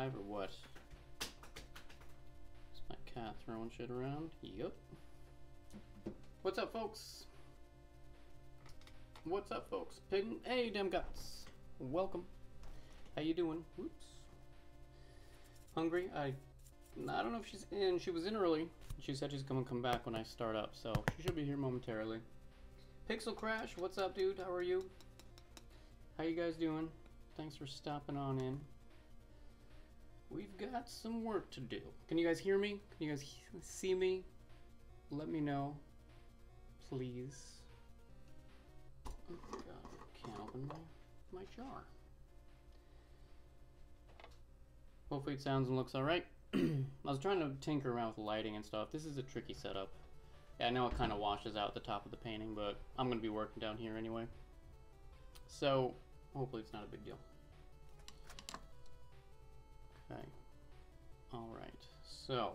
live or what? Is my cat throwing shit around? Yup. What's up, folks? What's up, folks? Pig, hey, damn guts. Welcome. How you doing? Whoops. Hungry? I don't know if she's in. She was in early. She said she's gonna come back when I start up, so she should be here momentarily. Pixel Crash, what's up, dude? How are you? How you guys doing? Thanks for stopping on in. We've got some work to do. Can you guys hear me? Can you guys see me? Let me know, please. Oh God, I can't open my jar. Hopefully it sounds and looks alright. I was trying to tinker around with lighting and stuff. This is a tricky setup. Yeah, I know it kind of washes out the top of the painting, but I'm going to be working down here anyway. So, hopefully it's not a big deal. Okay. Alright, so.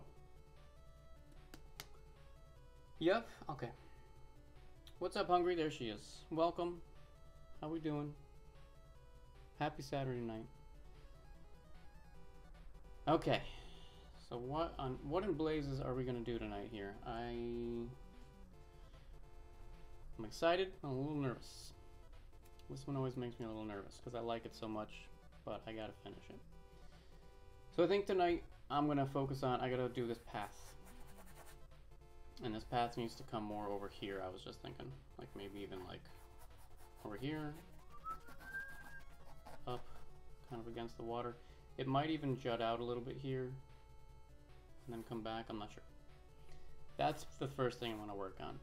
Yep, okay. What's up, Hungry? There she is. Welcome. How we doing? Happy Saturday night. Okay. So what in blazes are we gonna do tonight here? I'm excited. I'm a little nervous. This one always makes me a little nervous because I like it so much, but I gotta finish it. So I think tonight I'm gonna focus on. I gotta do this path, and this path needs to come more over here. I was just thinking, like maybe even like over here, up, kind of against the water. It might even jut out a little bit here. And then come back, I'm not sure. That's the first thing I want to work on.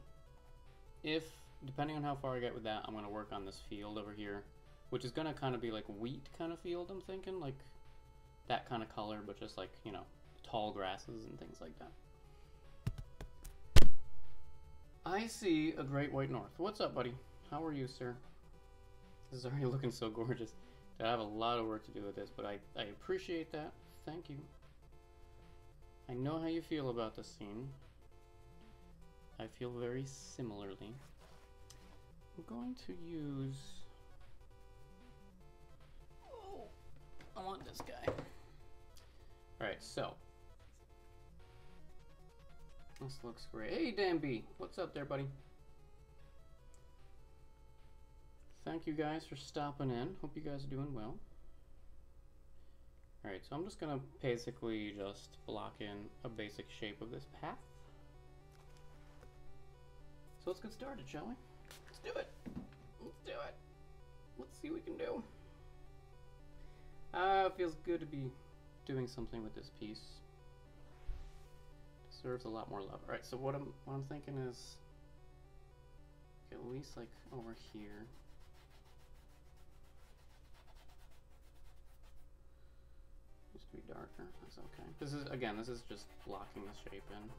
Depending on how far I get with that, I'm going to work on this field over here, which is going to kind of be like wheat kind of field, I'm thinking, like that kind of color, but just like, you know, tall grasses and things like that. I see a great white north. What's up, buddy? How are you, sir? This is already looking so gorgeous. I have a lot of work to do with this, but I appreciate that. Thank you. I know how you feel about this scene. I feel very similarly. I'm going to use... Oh, I want this guy. Alright, so. This looks great. Hey, Dan B. What's up there, buddy? Thank you guys for stopping in. Hope you guys are doing well. Alright, so I'm just gonna basically just block in a basic shape of this path. So let's get started, shall we? Let's do it! Let's do it! Let's see what we can do. It feels good to be doing something with this piece. Deserves a lot more love. Alright, so what I'm thinking is at least like over here. Needs to be darker. That's okay. This is just blocking the shape in.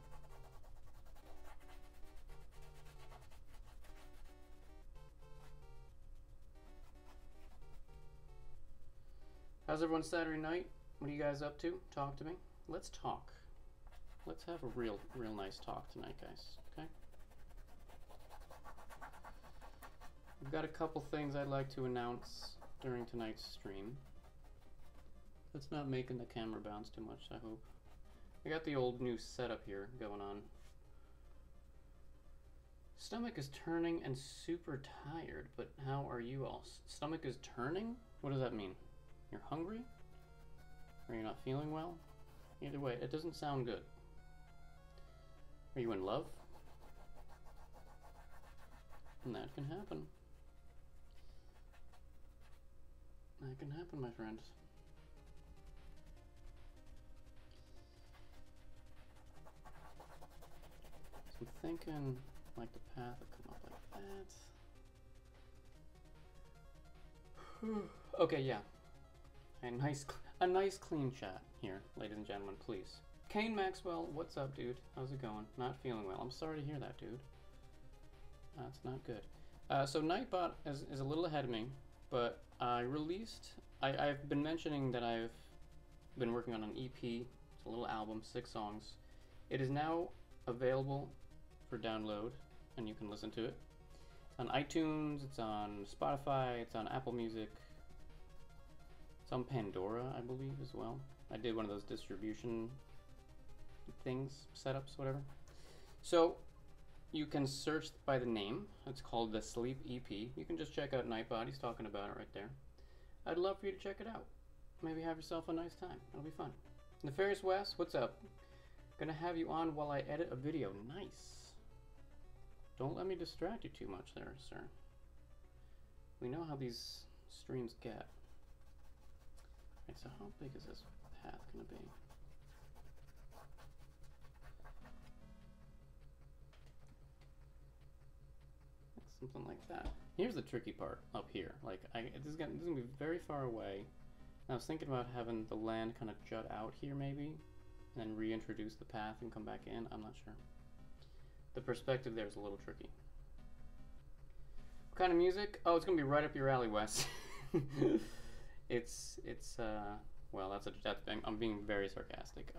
How's everyone's Saturday night? What are you guys up to? Talk to me. Let's talk. Let's have a real nice talk tonight, guys. Okay? I've got a couple things I'd like to announce during tonight's stream. It's not making the camera bounce too much, I hope. I got the old new setup here going on. Stomach is turning and super tired, but how are you all? Stomach is turning? What does that mean? You're hungry? Or you're not feeling well? Either way, it doesn't sound good. Are you in love? And that can happen. That can happen, my friends. I'm thinking like the path would come up like that. Okay, yeah. A nice clean shot here, ladies and gentlemen, please. Kane Maxwell, what's up, dude? How's it going? Not feeling well. I'm sorry to hear that, dude. That's not good. So Nightbot is a little ahead of me, but I've been mentioning that I've been working on an EP. It's a little album, 6 songs. It is now available for download, and you can listen to it. It's on iTunes, it's on Spotify, it's on Apple Music. It's on Pandora, I believe, as well. I did one of those distribution things, setups, whatever. So you can search by the name. It's called The Sleep EP. You can just check out Nightbody's talking about it right there. I'd love for you to check it out. Maybe have yourself a nice time. It'll be fun. Nefarious West, what's up? Gonna have you on while I edit a video. Nice. Don't let me distract you too much there, sir. We know how these streams get. Right, so how big is this path gonna be? Something like that. Here's the tricky part up here. Like, this is gonna be very far away. And I was thinking about having the land kind of jut out here maybe, and then reintroduce the path and come back in. I'm not sure. The perspective there is a little tricky. What kind of music? Oh, it's gonna be right up your alley, Wes. it's well, I'm being very sarcastic.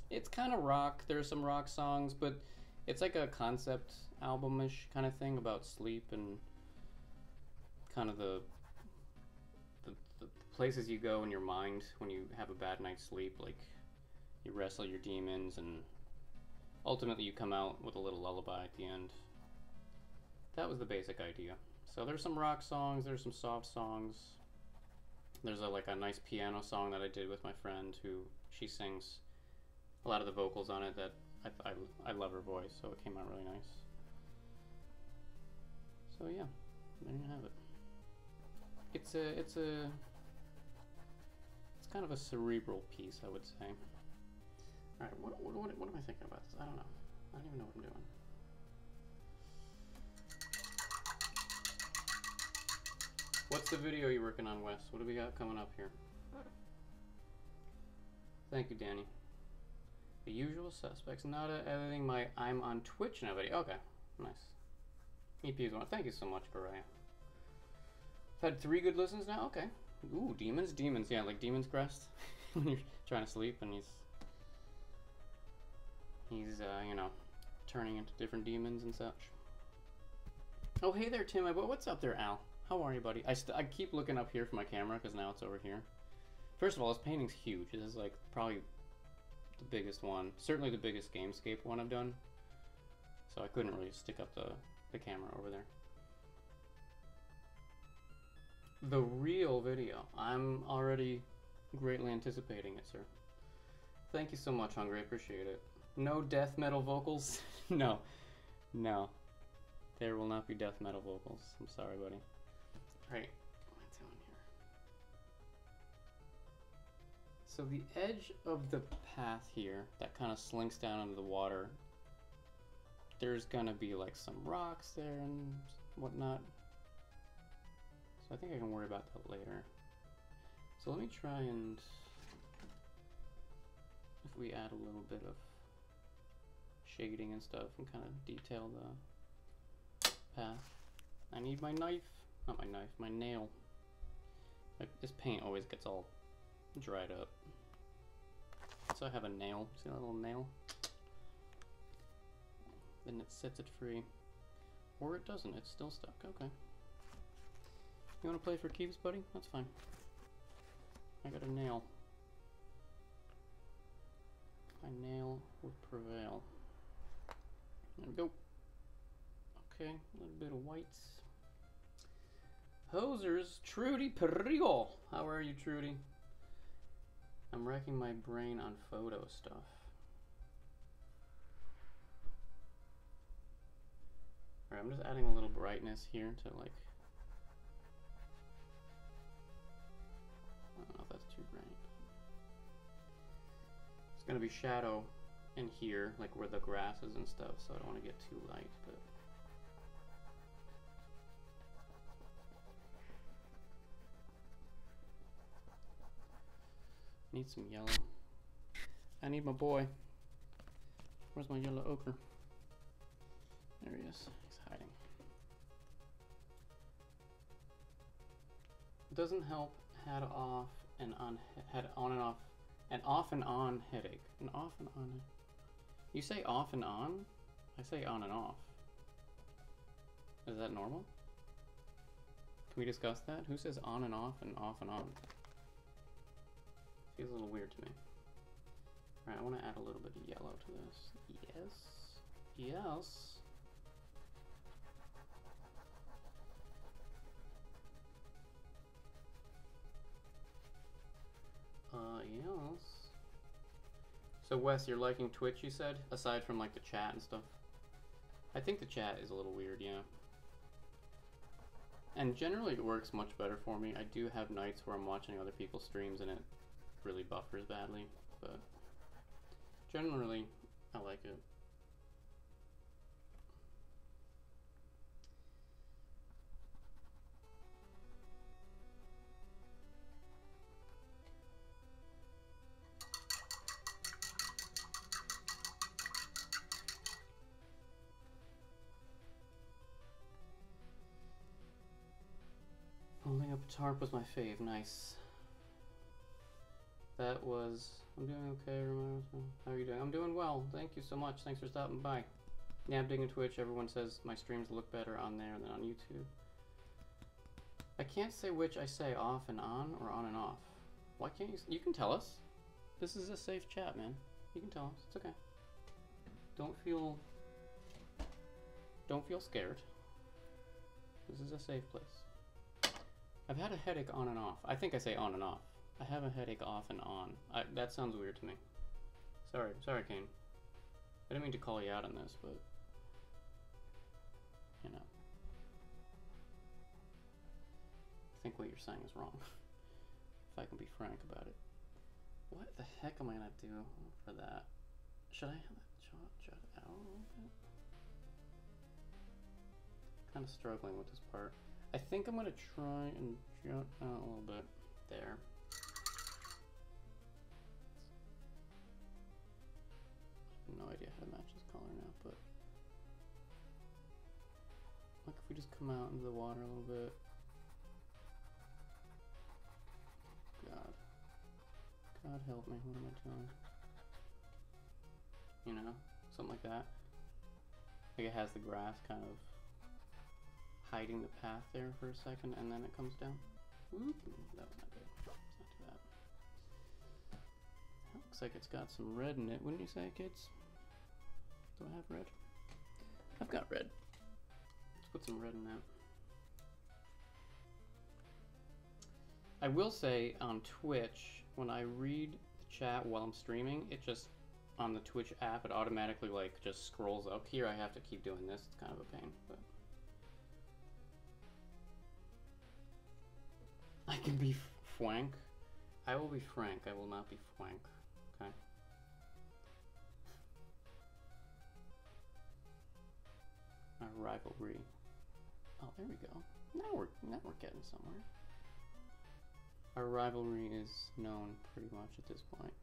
It's kind of rock. There's some rock songs, but it's like a concept album-ish kind of thing about sleep and kind of the places you go in your mind when you have a bad night's sleep. Like, you wrestle your demons and ultimately you come out with a little lullaby at the end. That was the basic idea. So there's some rock songs, there's some soft songs. There's like a nice piano song that I did with my friend who she sings a lot of the vocals on it that I love her voice, so it came out really nice. So yeah, there you have it. It's kind of a cerebral piece, I would say. All right, what am I thinking about this? I don't know. I don't even know what I'm doing. What's the video you're working on, Wes? What do we got coming up here? Thank you, Danny. The usual suspects. Not editing my I'm on Twitch now video. Okay, nice. EP's one. Thank you so much, Garaya. I've had 3 good listens now. Okay. Ooh, demons. Yeah, like Demon's Crest. When you're trying to sleep and he's you know, turning into different demons and such. Oh, hey there, Tim. What's up there, Al? How are you, buddy? I keep looking up here for my camera because now it's over here. First of all, this painting's huge. This is like probably the biggest one. Certainly the biggest Gamescape one I've done. So I couldn't really stick up the camera over there. The real video. I'm already greatly anticipating it, sir. Thank you so much, Hungry. I appreciate it. No death metal vocals? No. No. There will not be death metal vocals. I'm sorry, buddy. Alright, what am I doing here? So the edge of the path here that kind of slinks down into the water, there's gonna be like some rocks there and whatnot. So I think I can worry about that later. So let me try and, if we add a little bit of shading and stuff and kind of detail the path. I need my knife. Not my knife, my nail. Like, this paint always gets all dried up. So I have a nail. See that little nail? Then it sets it free. Or it doesn't, it's still stuck. Okay. You wanna play for keeps, buddy? That's fine. I got a nail. My nail would prevail. There we go. Okay, a little bit of whites. Posers, Trudy Perigo. How are you, Trudy? I'm wrecking my brain on photo stuff. Alright, I'm just adding a little brightness here to like, I don't know if that's too bright. It's gonna be shadow in here, like where the grass is and stuff, so I don't want to get too light, but need some yellow. I need my boy. Where's my yellow ochre? There he is. He's hiding. It doesn't help head off and on head on and off, an off and on headache. An off and on. You say off and on? I say on and off. Is that normal? Can we discuss that? Who says on and off and off and on? Feels a little weird to me. Alright, I want to add a little bit of yellow to this. Yes. Yes. Yes. So Wes, you're liking Twitch, you said? Aside from like the chat and stuff? I think the chat is a little weird, yeah. And generally it works much better for me. I do have nights where I'm watching other people's streams and it really buffers badly, but generally I like it. Holding up a tarp was my fave. Nice. That was... I'm doing okay, Romero. How are you doing? I'm doing well. Thank you so much. Thanks for stopping by. Yeah, I'm digging Twitch. Everyone says my streams look better on there than on YouTube. I can't say which I say, off and on or on and off. Why can't you... You can tell us. This is a safe chat, man. You can tell us. It's okay. Don't feel scared. This is a safe place. I've had a headache on and off. I think I say on and off. I have a headache off and on. That sounds weird to me. Sorry, Kane. I didn't mean to call you out on this, but... You know. I think what you're saying is wrong. If I can be frank about it. What the heck am I gonna do for that? Should I have that jut out a little bit? Kind of struggling with this part. I think I'm gonna try and jut out a little bit there. I have no idea how to match this color now, but like if we just come out into the water a little bit. God help me, what am I doing? You know, something like that. Like it has the grass kind of hiding the path there for a second, and then it comes down. Oop, that was not good. It's not too bad. That looks like it's got some red in it, wouldn't you say, kids? Do I have red? I've got red. Let's put some red in that. I will say on Twitch, when I read the chat while I'm streaming, it just, on the Twitch app, it automatically like just scrolls up. Here I have to keep doing this. It's kind of a pain, but I can be frank. I will be frank. I will not be frank. Okay. Our rivalry. Oh, there we go. Now we're getting somewhere. Our rivalry is known pretty much at this point.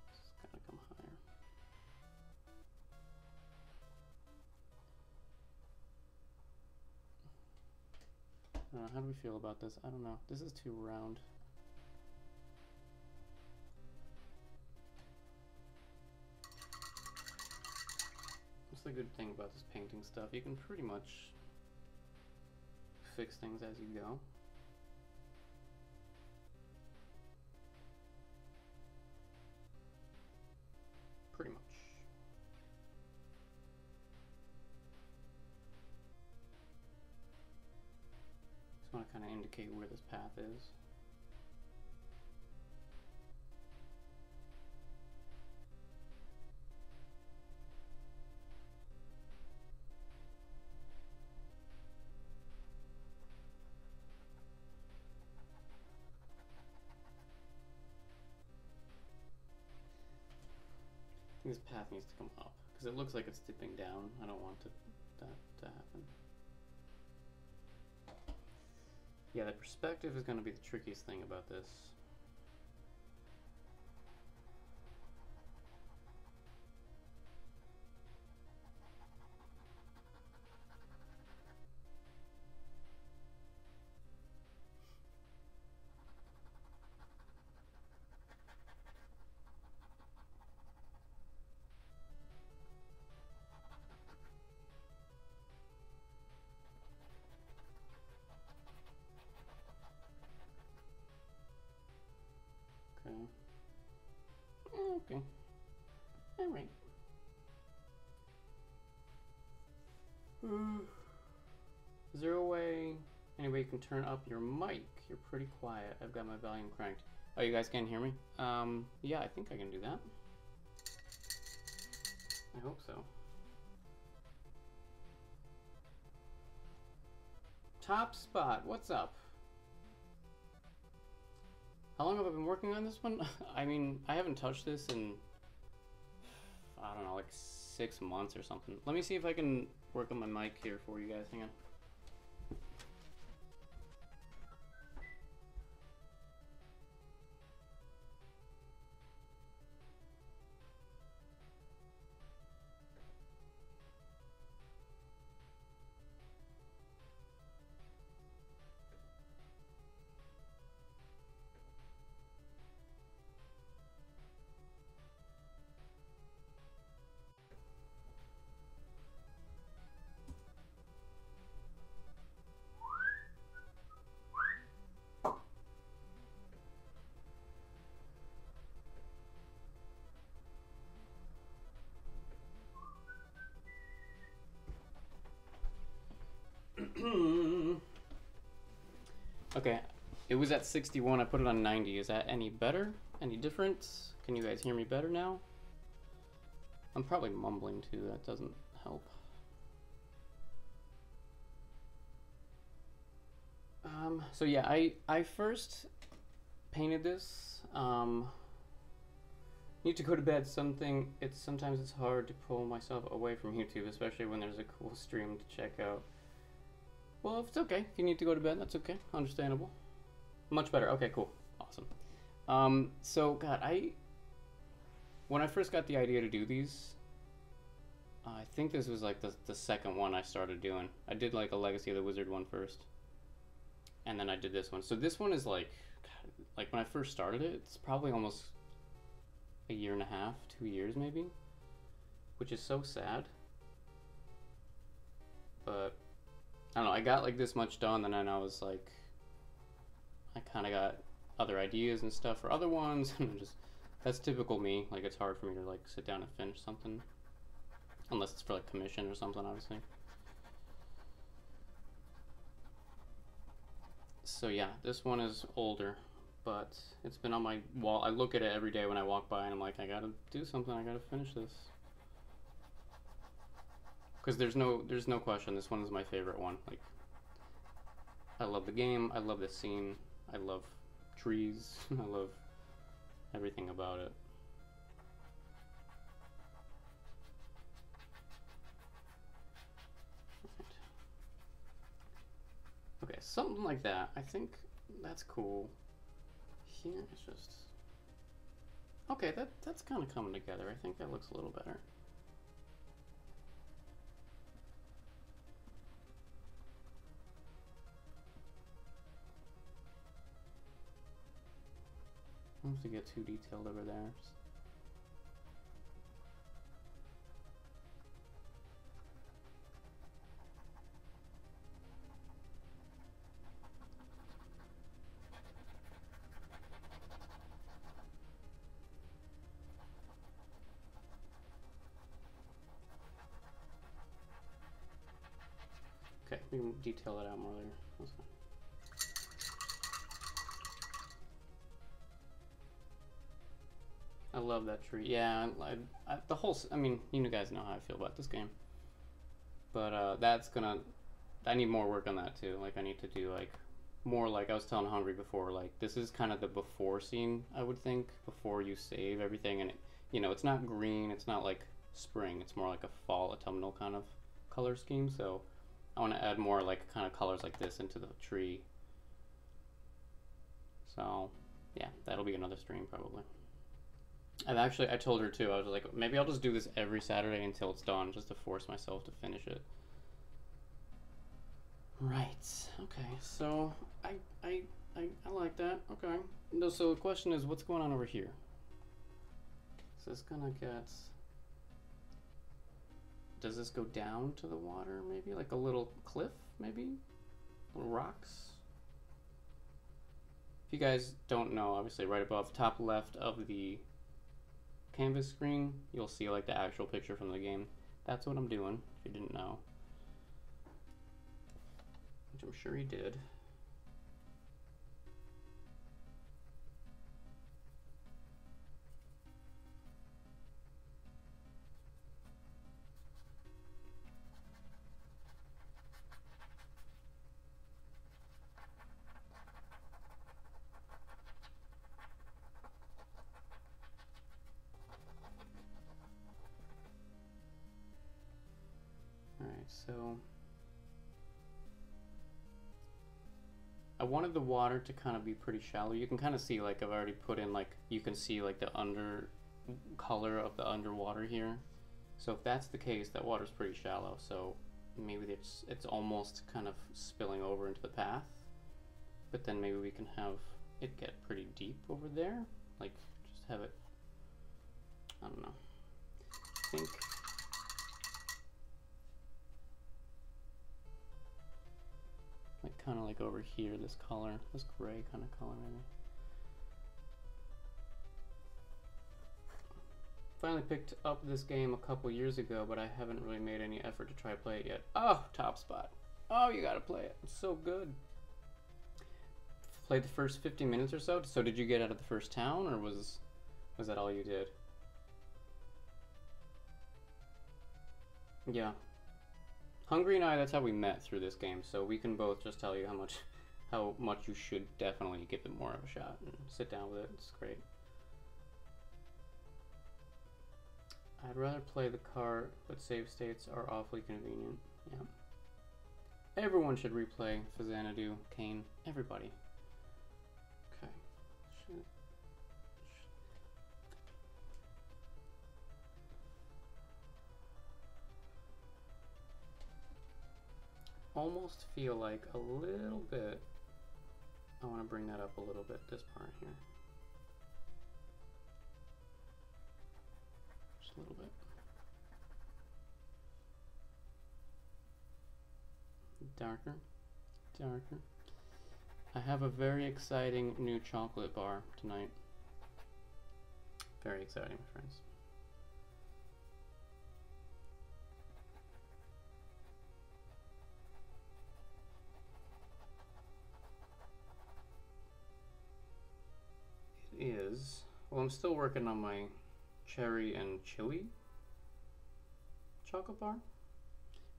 It's gotta come higher. How do we feel about this? I don't know. This is too round. That's the good thing about this painting stuff. You can pretty much fix things as you go. Pretty much. Just want to kind of indicate where this path is. I think this path needs to come up because it looks like it's dipping down. I don't want that to happen. Yeah, the perspective is going to be the trickiest thing about this. you can turn up your mic. You're pretty quiet. I've got my volume cranked. Oh, you guys can't hear me? Yeah, I think I can do that. I hope so. Top Spot, what's up? How long have I been working on this one? I mean, I haven't touched this in, I don't know, like 6 months or something. Let me see if I can work on my mic here for you guys. Hang on. Okay, it was at 61. I put it on 90. Is that any better? Any different? Can you guys hear me better now? I'm probably mumbling too. That doesn't help. So yeah, I first painted this. Need to go to bed. Sometimes it's hard to pull myself away from YouTube, especially when there's a cool stream to check out. Well, if it's okay, if you need to go to bed, that's okay. Understandable. Much better. Okay, cool. Awesome. So, God, when I first got the idea to do these, I think this was like the second one I started doing. I did like a Legacy of the Wizard one first. And then I did this one. So this one is like, God, like when I first started it, it's probably almost a year and a half, 2 years maybe. Which is so sad. But I don't know, I got like this much done, and then I was like, I kind of got other ideas and stuff for other ones, and just, that's typical me. Like, it's hard for me to like sit down and finish something, unless it's for like commission or something, obviously. So yeah, this one is older, but it's been on my wall. I look at it every day when I walk by, and I'm like, I gotta do something, I gotta finish this. Because there's no question, this one is my favorite one. Like, I love the game, I love the scene, I love trees, I love everything about it. Right. Okay, something like that. I think that's cool. Here it's just, okay, that's kind of coming together. I think that looks a little better. I don't have to get too detailed over there. Okay, we can detail that out more later. That's fine. I love that tree. Yeah, the whole, I mean, you guys know how I feel about this game. But that's gonna, I need more work on that too. Like, I need to do like more, like I was telling Hungry before, like this is kind of the before scene, I would think, before you save everything. And it, you know, it's not green, it's not like spring, it's more like a fall autumnal kind of color scheme. So I want to add more like kind of colors like this into the tree. So yeah, that'll be another stream probably. I told her too, I was like, maybe I'll just do this every Saturday until it's done, just to force myself to finish it. Right, okay, so I like that, okay. No, so the question is, what's going on over here? Is this gonna get, does this go down to the water maybe? Like a little cliff maybe? Little rocks? If you guys don't know, obviously right above, top left of the canvas screen, you'll see like the actual picture from the game. That's what I'm doing, if you didn't know. Which I'm sure you did. So I wanted the water to kind of be pretty shallow. You can kind of see, like, I've already put in, like, you can see, like, the under color of the underwater here. So if that's the case, that water's pretty shallow. So maybe it's almost kind of spilling over into the path. But then maybe we can have it get pretty deep over there. Like, just have it, I don't know. I think like kind of like over here, this color, this gray kind of color maybe. Finally picked up this game a couple years ago, but I haven't really made any effort to try to play it yet. Oh, top spot. Oh, you gotta play it. It's so good. Played the first 50 minutes or so. So did you get out of the first town, or was that all you did? Yeah. Hungry and I, that's how we met through this game, so we can both just tell you how much you should definitely give it more of a shot and sit down with it. It's great. I'd rather play the cart, but save states are awfully convenient. Yeah. Everyone should replay Faxanadu, Kane, everybody. Okay. Almost feel like a little bit, I want to bring that up a little bit, this part here. Just a little bit. Darker, darker. I have a very exciting new chocolate bar tonight. Very exciting, friends. Is, well, I'm still working on my cherry and chili chocolate bar,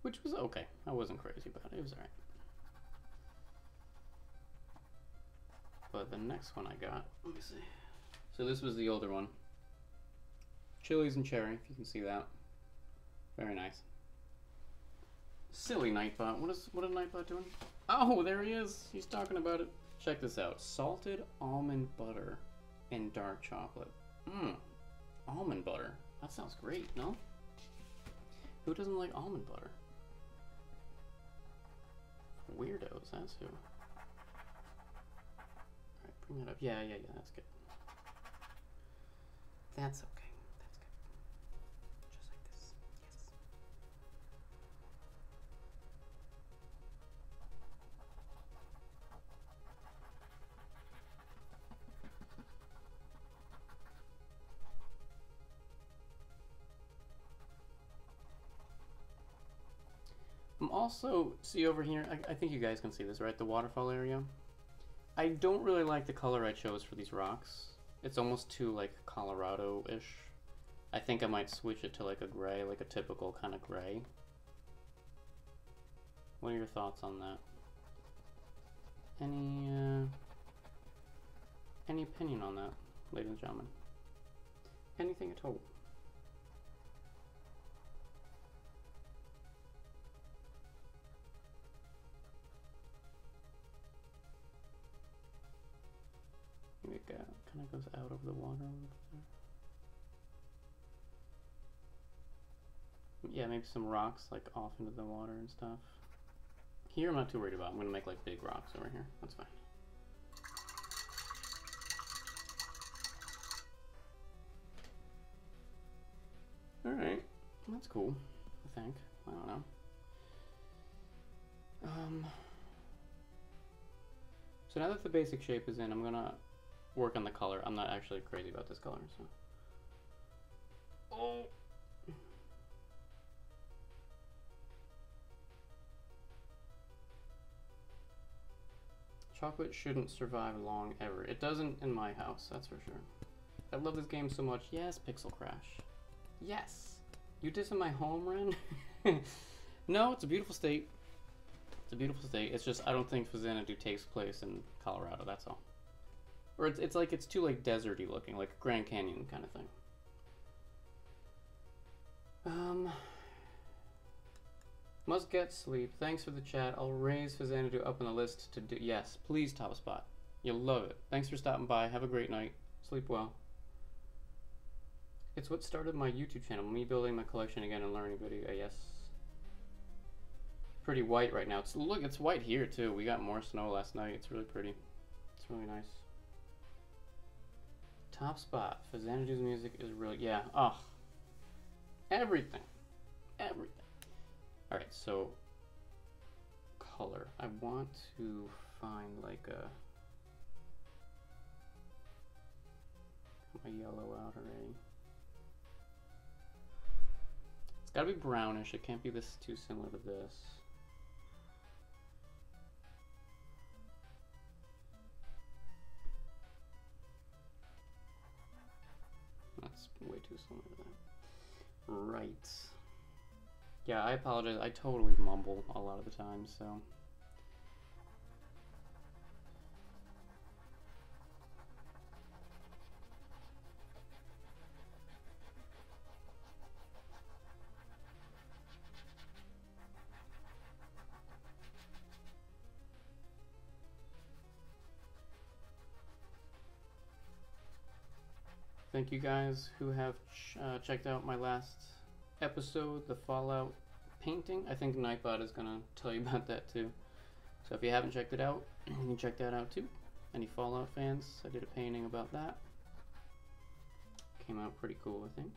which was okay. I wasn't crazy about it. It was alright. But the next one I got, let me see. So this was the older one. Chilies and cherry, if you can see that. Very nice. Silly Nightbot. What is Nightbot doing? Oh, there he is. He's talking about it. Check this out. Salted almond butter and dark chocolate. Almond butter. That sounds great, no? Who doesn't like almond butter? Weirdos, that's who. Alright, bring that up. Yeah, that's good. That's okay. That's good. Just like this. Yes. I'm also, see over here, I think you guys can see this, right? The waterfall area. I don't really like the color I chose for these rocks. It's almost too like Colorado-ish. I think I might switch it to like a gray, like a typical kind of gray. What are your thoughts on that? Any opinion on that, ladies and gentlemen? Anything at all? It kind of goes out of the water a little bit there. Yeah, maybe some rocks like off into the water and stuff. Here I'm not too worried about. I'm gonna make like big rocks over here. That's fine. Alright. That's cool, I think. I don't know. So now that the basic shape is in, I'm gonna work on the color. I'm not actually crazy about this color, so. Oh! Chocolate shouldn't survive long ever. It doesn't in my house, that's for sure. I love this game so much. Yes, Pixel Crash. Yes! You dissing my home, Ren? No, it's a beautiful state. It's a beautiful state. It's just I don't think Faxanadu takes place in Colorado, that's all. Or it's like it's too like deserty looking, like Grand Canyon kind of thing. Must get sleep. Thanks for the chat. I'll raise Faxanadu up on the list to do. Yes, please, Top Spot. You'll love it. Thanks for stopping by. Have a great night. Sleep well. It's what started my YouTube channel. Me building my collection again and learning video. Yes. Pretty white right now. Look, it's white here too. We got more snow last night. It's really pretty. It's really nice. Top Spot. Faxanadu's music is really, yeah. Oh, everything. Everything. All right, so color. I want to find like a my yellow out already. It's gotta be brownish. It can't be this too similar to this. That's way too similar to that. Right. Yeah, I apologize. I totally mumble a lot of the time, so. Thank you guys who have checked out my last episode, the Fallout painting. I think Nightbot is going to tell you about that too. So if you haven't checked it out, you can check that out too. Any Fallout fans, I did a painting about that. Came out pretty cool, I think.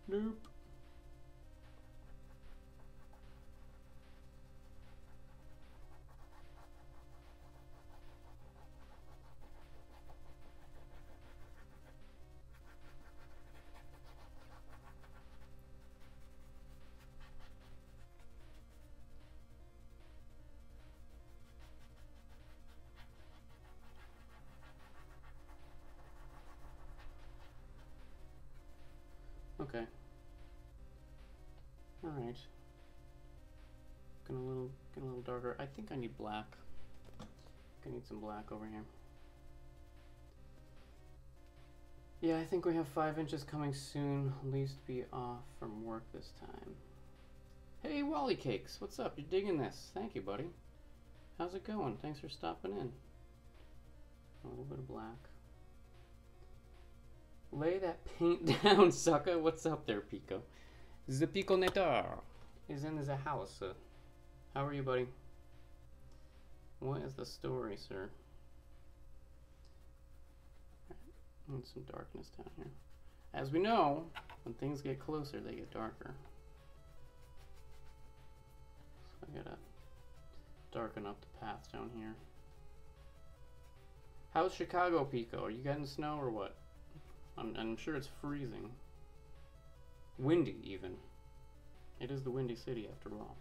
Nope. Okay. All right. Get a little darker. I think I need black. I need some black over here. Yeah, I think we have 5 inches coming soon. Least be off from work this time. Hey, Wally Cakes, what's up? You're digging this? Thank you, buddy. How's it going? Thanks for stopping in. A little bit of black. Lay that paint down, sucker. What's up there, Pico? The Pico Netar is in the house. How are you, buddy? What is the story, sir? Right. Need some darkness down here. As we know, when things get closer, they get darker. So I gotta darken up the path down here. How's Chicago, Pico? Are you getting snow or what? I'm sure it's freezing. Windy, even. It is the Windy City, after all.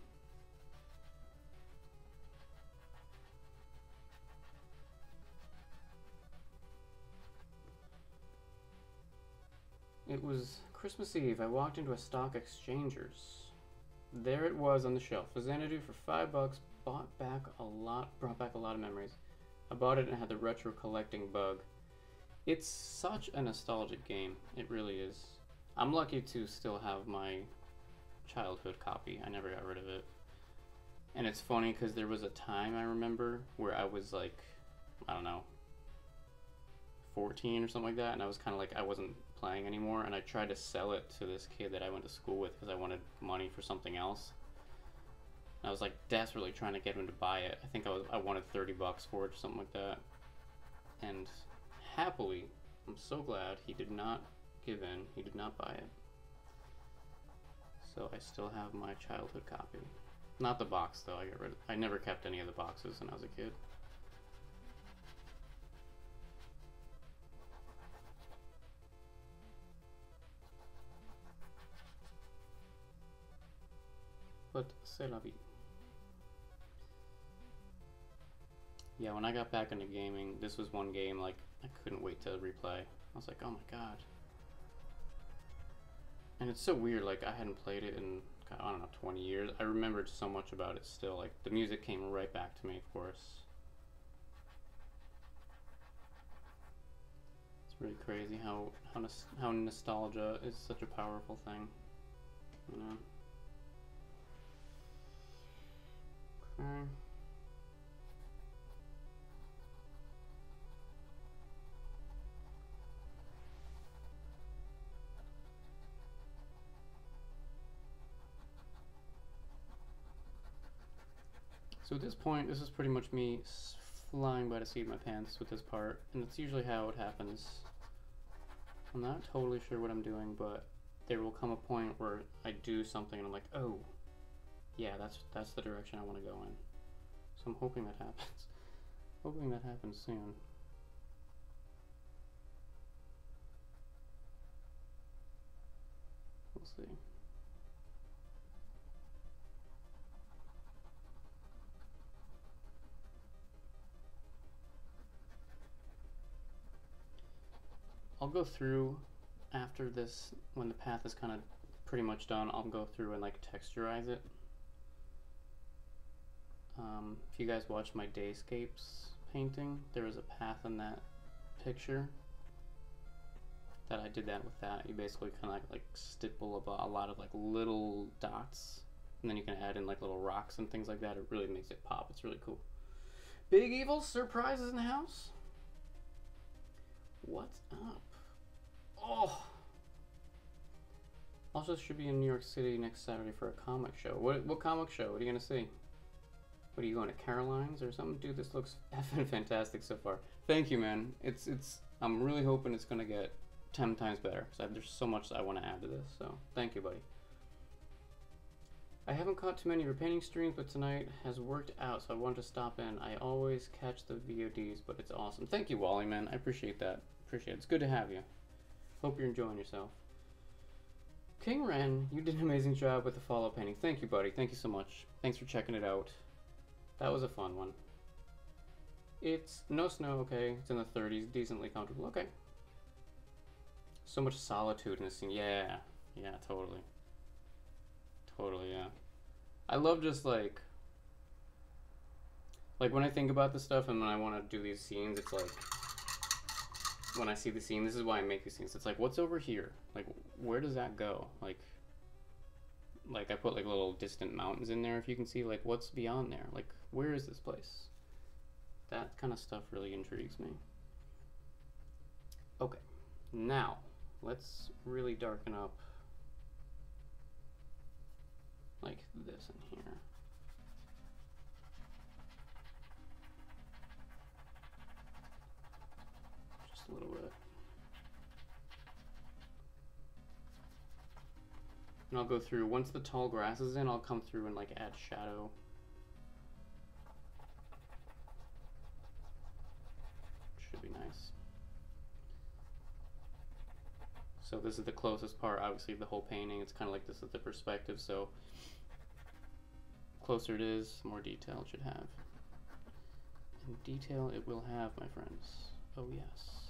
It was Christmas Eve. I walked into a stock exchangers. There it was on the shelf. Faxanadu for $5. Brought back a lot of memories. I bought it and it had the retro collecting bug. It's such a nostalgic game. It really is. I'm lucky to still have my childhood copy. I never got rid of it. And it's funny because there was a time I remember where I was like, I don't know, 14 or something like that, and I was kind of like, I wasn't playing anymore, and I tried to sell it to this kid that I went to school with because I wanted money for something else. And I was like desperately trying to get him to buy it. I think I wanted $30 for it or something like that. And happily, I'm so glad he did not give in. He did not buy it. So I still have my childhood copy. Not the box though. I never kept any of the boxes when I was a kid. But c'est la vie. Yeah, when I got back into gaming, this was one game, like, I couldn't wait to replay. I was like, oh my god. And it's so weird, like, I hadn't played it in, God, I don't know, 20 years. I remembered so much about it still. Like, the music came right back to me, of course. It's really crazy how nostalgia is such a powerful thing, you know? Okay. So at this point, this is pretty much me flying by the seat of my pants with this part, and it's usually how it happens. I'm not totally sure what I'm doing, but there will come a point where I do something and I'm like, oh, yeah, that's the direction I want to go in. So I'm hoping that happens. Hoping that happens soon. We'll see. I'll go through after this, when the path is kind of pretty much done, I'll go through and like texturize it. If you guys watch my Dayscapes painting, there was a path in that picture that I did that with that. You basically kind of like stipple a lot of like little dots, and then you can add in like little rocks and things like that. It really makes it pop. It's really cool. Big Evil surprises in the house. What's up? Oh! Also should be in New York City next Saturday for a comic show. What comic show? What are you gonna see? What are you going to Caroline's or something? Dude, this looks effing fantastic so far. Thank you, man. I'm really hoping it's gonna get 10 times better because there's so much I want to add to this. So thank you, buddy. I haven't caught too many of your painting streams, but tonight has worked out, so I wanted to stop in. I always catch the VODs, but it's awesome. Thank you, Wally, man. I appreciate that. Appreciate it. It's good to have you. Hope you're enjoying yourself. King Ren, you did an amazing job with the follow-up painting. Thank you, buddy. Thank you so much. Thanks for checking it out. That was a fun one. It's no snow, okay. It's in the 30s, decently comfortable. Okay. So much solitude in this scene. Yeah, yeah, totally. Totally, yeah. I love just like when I think about this stuff and when I want to do these scenes, it's like when I see the scene, this is why I make these scenes. It's like, what's over here? Like, where does that go? Like I put like little distant mountains in there, if you can see, like what's beyond there? Like, where is this place? That kind of stuff really intrigues me. Okay, now let's really darken up like this in here. Just a little bit. And I'll go through, once the tall grass is in, I'll come through and like add shadow. Should be nice. So this is the closest part, obviously, the whole painting. It's kind of like this is the perspective, so closer it is, more detail it should have. And detail it will have, my friends. Oh yes.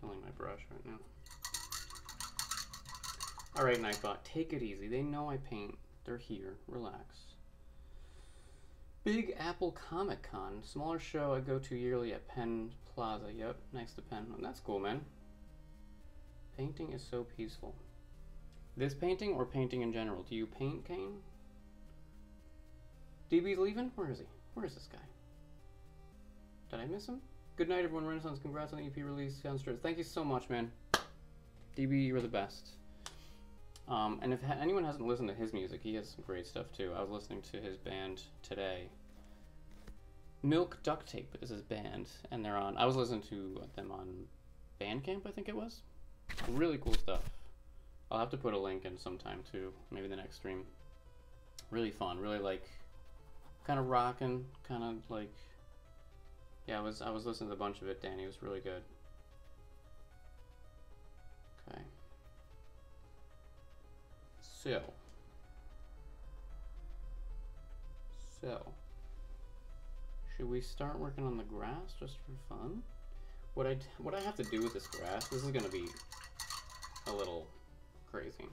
Killing my brush right now. Alright, Nightbot, take it easy. They know I paint. They're here. Relax. Big Apple Comic Con. Smaller show I go to yearly at Penn Plaza. Yep, next to Penn. Oh, that's cool, man. Painting is so peaceful. This painting or painting in general? Do you paint, Kane? DB's leaving? Where is he? Where is this guy? Did I miss him? Good night, everyone. ReNesance, congrats on the EP release. Soundstress. Thank you so much, man. DB, you're the best. And if anyone hasn't listened to his music, he has some great stuff too. I was listening to his band today. Milk Duct Tape is his band, and they're on. I was listening to them on Bandcamp, I think it was. Really cool stuff. I'll have to put a link in sometime too, maybe the next stream. Really fun, really like, kind of rocking, kind of like. Yeah, I was listening to a bunch of it, Danny. It was really good. Okay. So should we start working on the grass just for fun? What I have to do with this grass, this is gonna be a little crazy.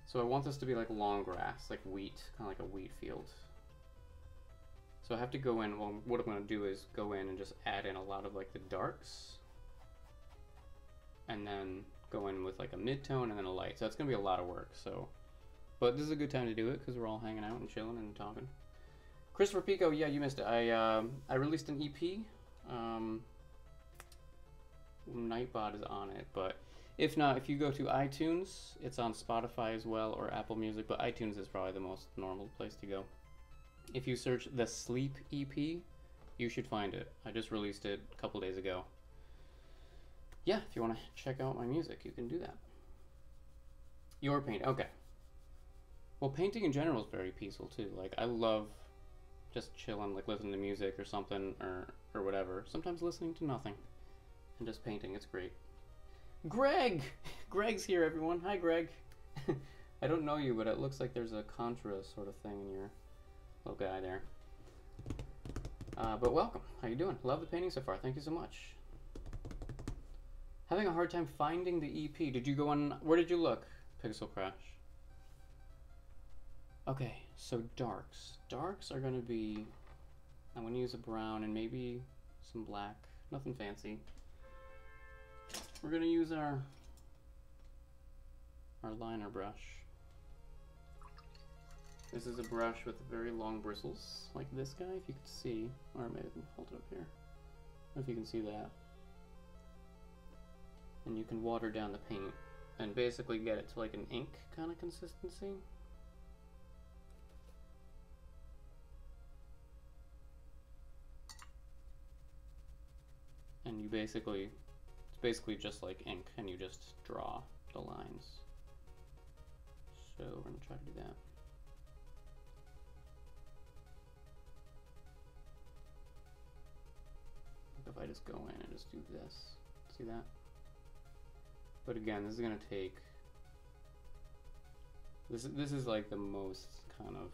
So I want this to be like long grass, like wheat, kind of like a wheat field. So I have to go in, well, what I'm gonna do is go in and just add in a lot of like the darks, and then go in with like a mid-tone and then a light. So it's gonna be a lot of work, so. But this is a good time to do it because we're all hanging out and chilling and talking. Christopher Pico, yeah, you missed it. I released an EP. Nightbot is on it, but if not, if you go to iTunes, it's on Spotify as well, or Apple Music, but iTunes is probably the most normal place to go. If you search the Sleep EP, you should find it. I just released it a couple days ago. Yeah, if you want to check out my music, you can do that. Your paint, okay. Well, painting in general is very peaceful too. Like, I love just chilling, like listening to music or something, or whatever. Sometimes listening to nothing and just painting. It's great. Greg! Greg's here, everyone. Hi, Greg. I don't know you, but it looks like there's a contra sort of thing in your little guy there. But welcome. How you doing? Love the painting so far. Thank you so much. Having a hard time finding the EP. Did you go on... Where did you look? Pixel Crash. Okay, so darks. Darks are going to be... I'm going to use a brown and maybe some black. Nothing fancy. We're going to use our liner brush. This is a brush with very long bristles, like this guy, if you can see. Or maybe I can hold it up here. I don't know if you can see that. And you can water down the paint and basically get it to like an ink kind of consistency. And you basically, it's basically just like ink, and you just draw the lines. So we're gonna try to do that. If I just go in and just do this, see that? But again, this is gonna take, this is like the most kind of,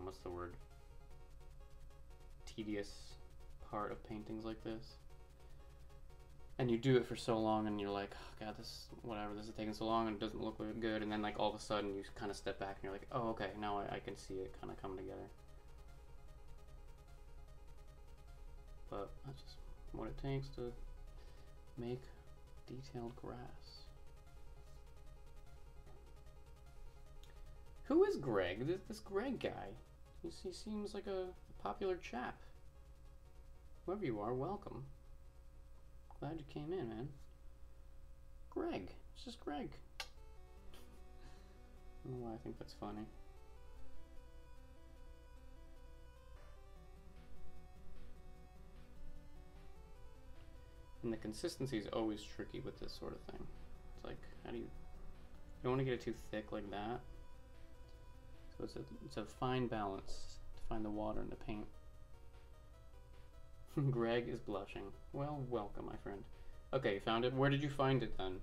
what's the word? Tedious part of paintings like this. And you do it for so long and you're like, oh god, this is taking so long and it doesn't look good, and then like all of a sudden you kind of step back and you're like, oh okay, now I can see it kind of come together. But that's just what it takes to make detailed grass. Who is Greg? This Greg guy. He seems like a popular chap. Whoever you are, welcome. Glad you came in, man. Greg. It's just Greg. I don't know why I think that's funny. And the consistency is always tricky with this sort of thing. It's like, how do you don't want to get it too thick like that. So it's a fine balance to find the water and the paint. Greg is blushing. Well, welcome, my friend. Okay, you found it. Where did you find it then?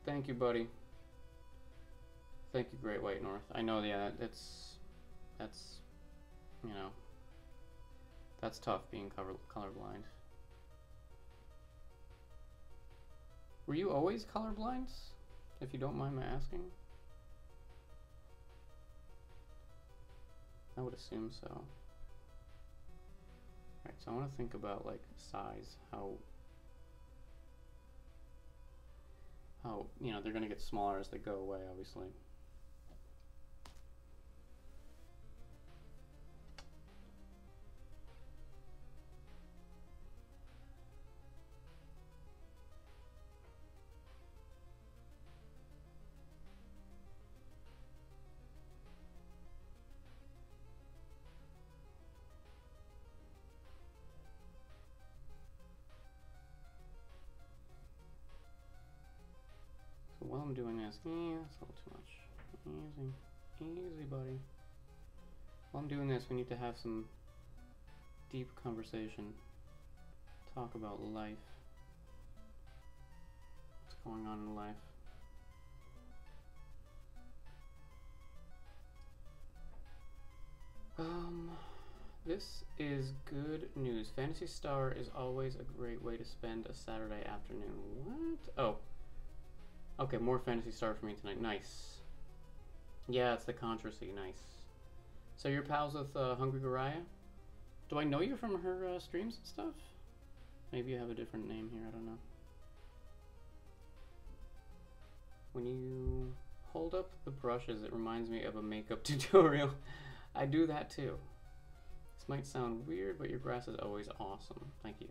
Thank you, buddy. Thank you, Great White North. I know, yeah, that's you know, that's tough being colorblind. Were you always colorblind, if you don't mind my asking? I would assume so. Alright, so I want to think about like size, how you know, they're going to get smaller as they go away, obviously. While I'm doing this, that's a little too much. Easy, buddy. While I'm doing this, we need to have some deep conversation. Talk about life. What's going on in life? Um, this is good news. Phantasy Star is always a great way to spend a Saturday afternoon. What? Oh. Okay, more Phantasy Star for me tonight. Nice. Yeah, it's the controversy. Nice. So you're pals with Hungry Garaya? Do I know you from her streams and stuff? Maybe you have a different name here, I don't know. When you hold up the brushes, it reminds me of a makeup tutorial. I do that too. This might sound weird, but your grass is always awesome. Thank you.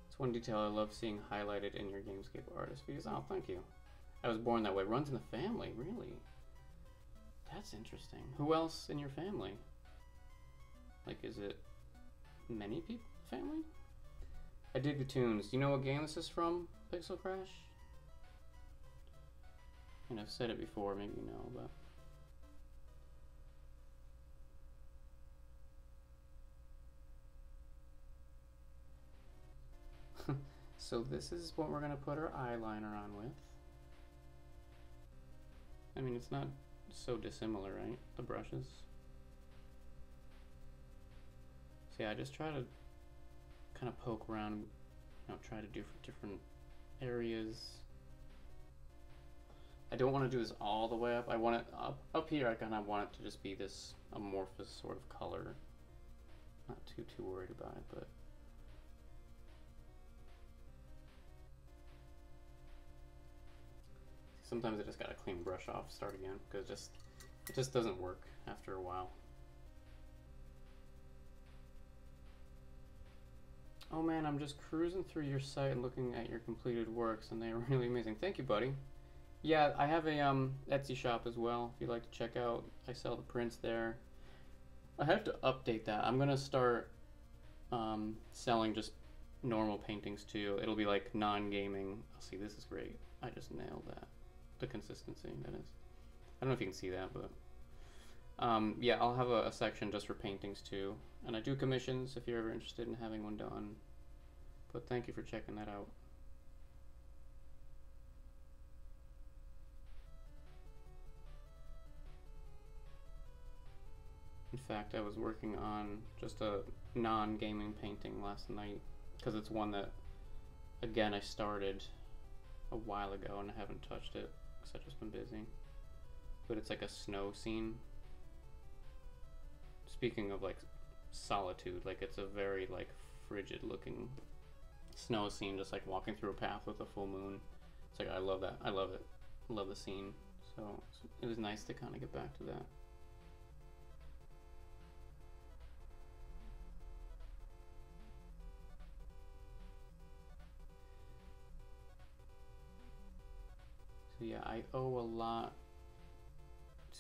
It's one detail I love seeing highlighted in your Gamescape artist videos. Oh, thank you. I was born that way. Runs in the family, really? That's interesting. Who else in your family? Like, is it many people in the family? I dig the tunes. Do you know what game this is from, Pixel Crash? And I've said it before, maybe you know, but... So this is what we're going to put our eyeliner on with. I mean, it's not so dissimilar, right? The brushes. So yeah, I just try to kind of poke around, you know, try to do different areas. I don't want to do this all the way up. I want it up here. I kind of want it to just be this amorphous sort of color. Not too worried about it, but sometimes I just gotta clean brush off, start again, because it just doesn't work after a while. Oh man, I'm just cruising through your site and looking at your completed works, and they are really amazing. Thank you, buddy. Yeah, I have a Etsy shop as well, if you'd like to check out. I sell the prints there. I have to update that. I'm gonna start selling just normal paintings too. It'll be like non-gaming. Oh, see, this is great. I just nailed that. The consistency, that is. I don't know if you can see that, but yeah, I'll have a section just for paintings too. And I do commissions if you're ever interested in having one done. But thank you for checking that out. In fact, I was working on just a non-gaming painting last night, because it's one that, again, I started a while ago and I haven't touched it because I've just been busy. But it's like a snow scene. Speaking of like solitude, like it's a very like frigid looking snow scene, just like walking through a path with a full moon. It's like, I love that. I love it. I love the scene. So it was nice to kind of get back to that. So yeah, I owe a lot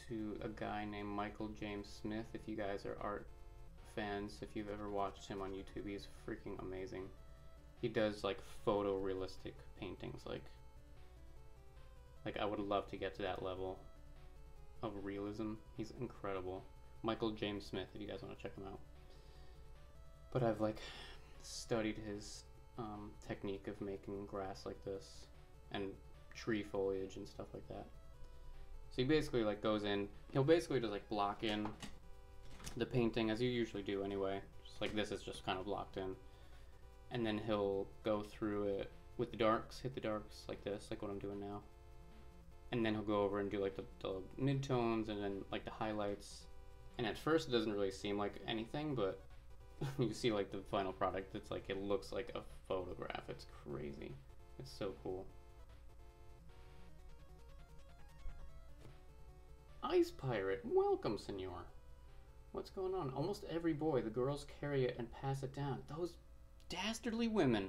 to a guy named Michael James Smith. If you guys are art fans, if you've ever watched him on YouTube, he's freaking amazing. He does like photorealistic paintings, like I would love to get to that level of realism. He's incredible. Michael James Smith, if you guys want to check him out. But I've like studied his technique of making grass like this and tree foliage and stuff like that. So he basically like goes in, he'll basically just like block in the painting as you usually do anyway. Just like this is just kind of blocked in. And then he'll go through it with the darks, hit the darks like this, like what I'm doing now. And then he'll go over and do like the mid-tones and then like the highlights. And at first it doesn't really seem like anything, but you see like the final product, it's like, it looks like a photograph. It's crazy. It's so cool. Ice Pirate, welcome, senor. What's going on? Almost every boy, the girls carry it and pass it down. Those dastardly women.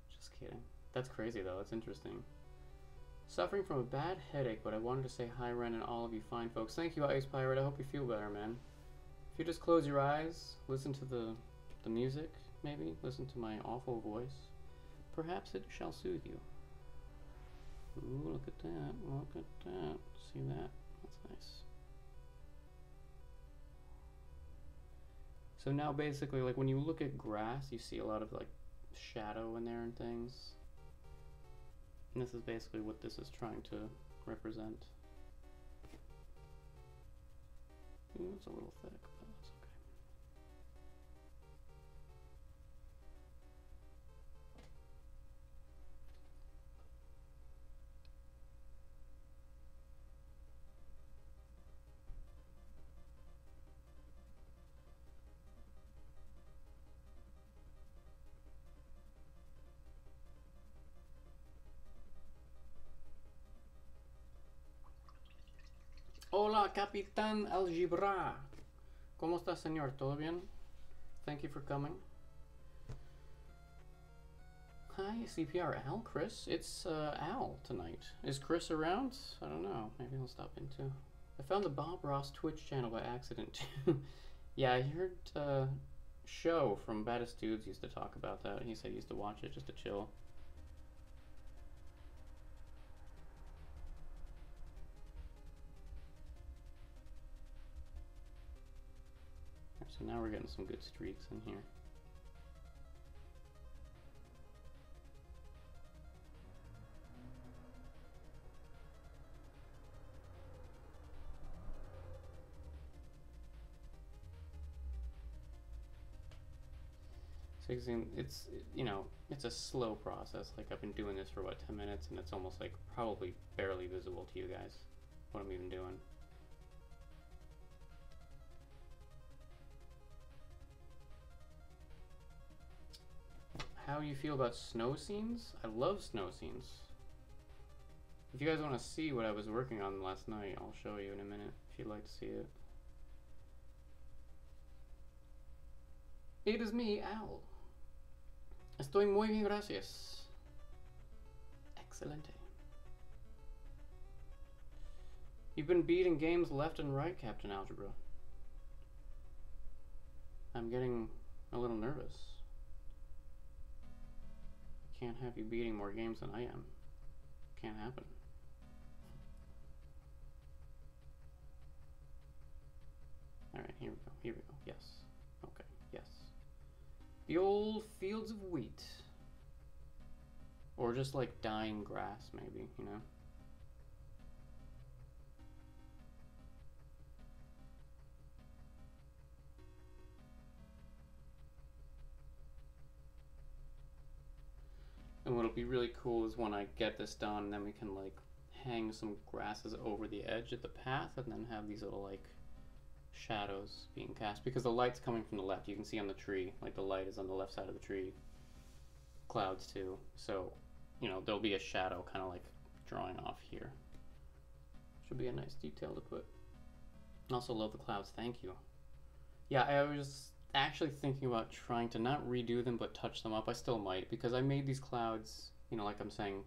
Just kidding. That's crazy though, that's interesting. Suffering from a bad headache, but I wanted to say hi, Ren, and all of you fine folks. Thank you, Ice Pirate. I hope you feel better, man. If you just close your eyes, listen to the music, maybe, listen to my awful voice, perhaps it shall soothe you. Ooh, look at that, look at that. See that? That's nice. So now basically, like when you look at grass, you see a lot of like shadow in there and things. And this is basically what this is trying to represent. Ooh, it's a little thick, but that's okay. Hola, Capitán Algebra. ¿Cómo está, señor? ¿Todo bien? Thank you for coming. Hi, CPR. Al, Chris? It's Al tonight. Is Chris around? I don't know. Maybe he'll stop in too. I found the Bob Ross Twitch channel by accident too. Yeah, I heard Show from Baddest Dudes used to talk about that. He said he used to watch it just to chill. So now we're getting some good streaks in here. It's, you know, it's a slow process. Like, I've been doing this for what, 10 minutes, and it's almost like probably barely visible to you guys what I'm even doing. How you feel about snow scenes? I love snow scenes. If you guys want to see what I was working on last night, I'll show you in a minute if you'd like to see it. It is me, Al. Estoy muy bien, gracias. Excelente. You've been beating games left and right, Captain Algebra. I'm getting a little nervous. Can't have you beating more games than I am. Can't happen. Alright, here we go, here we go. Yes. Okay, yes. The old fields of wheat. Or just like dying grass, maybe, you know? And what'll be really cool is when I get this done, then we can like hang some grasses over the edge of the path and then have these little like shadows being cast, because the light's coming from the left. You can see on the tree, like the light is on the left side of the tree. Clouds too, so you know there'll be a shadow kind of like drawing off here. Should be a nice detail to put. Also love the clouds, thank you. Yeah, I was actually thinking about trying to not redo them but touch them up. I still might, because I made these clouds, you know, like I'm saying,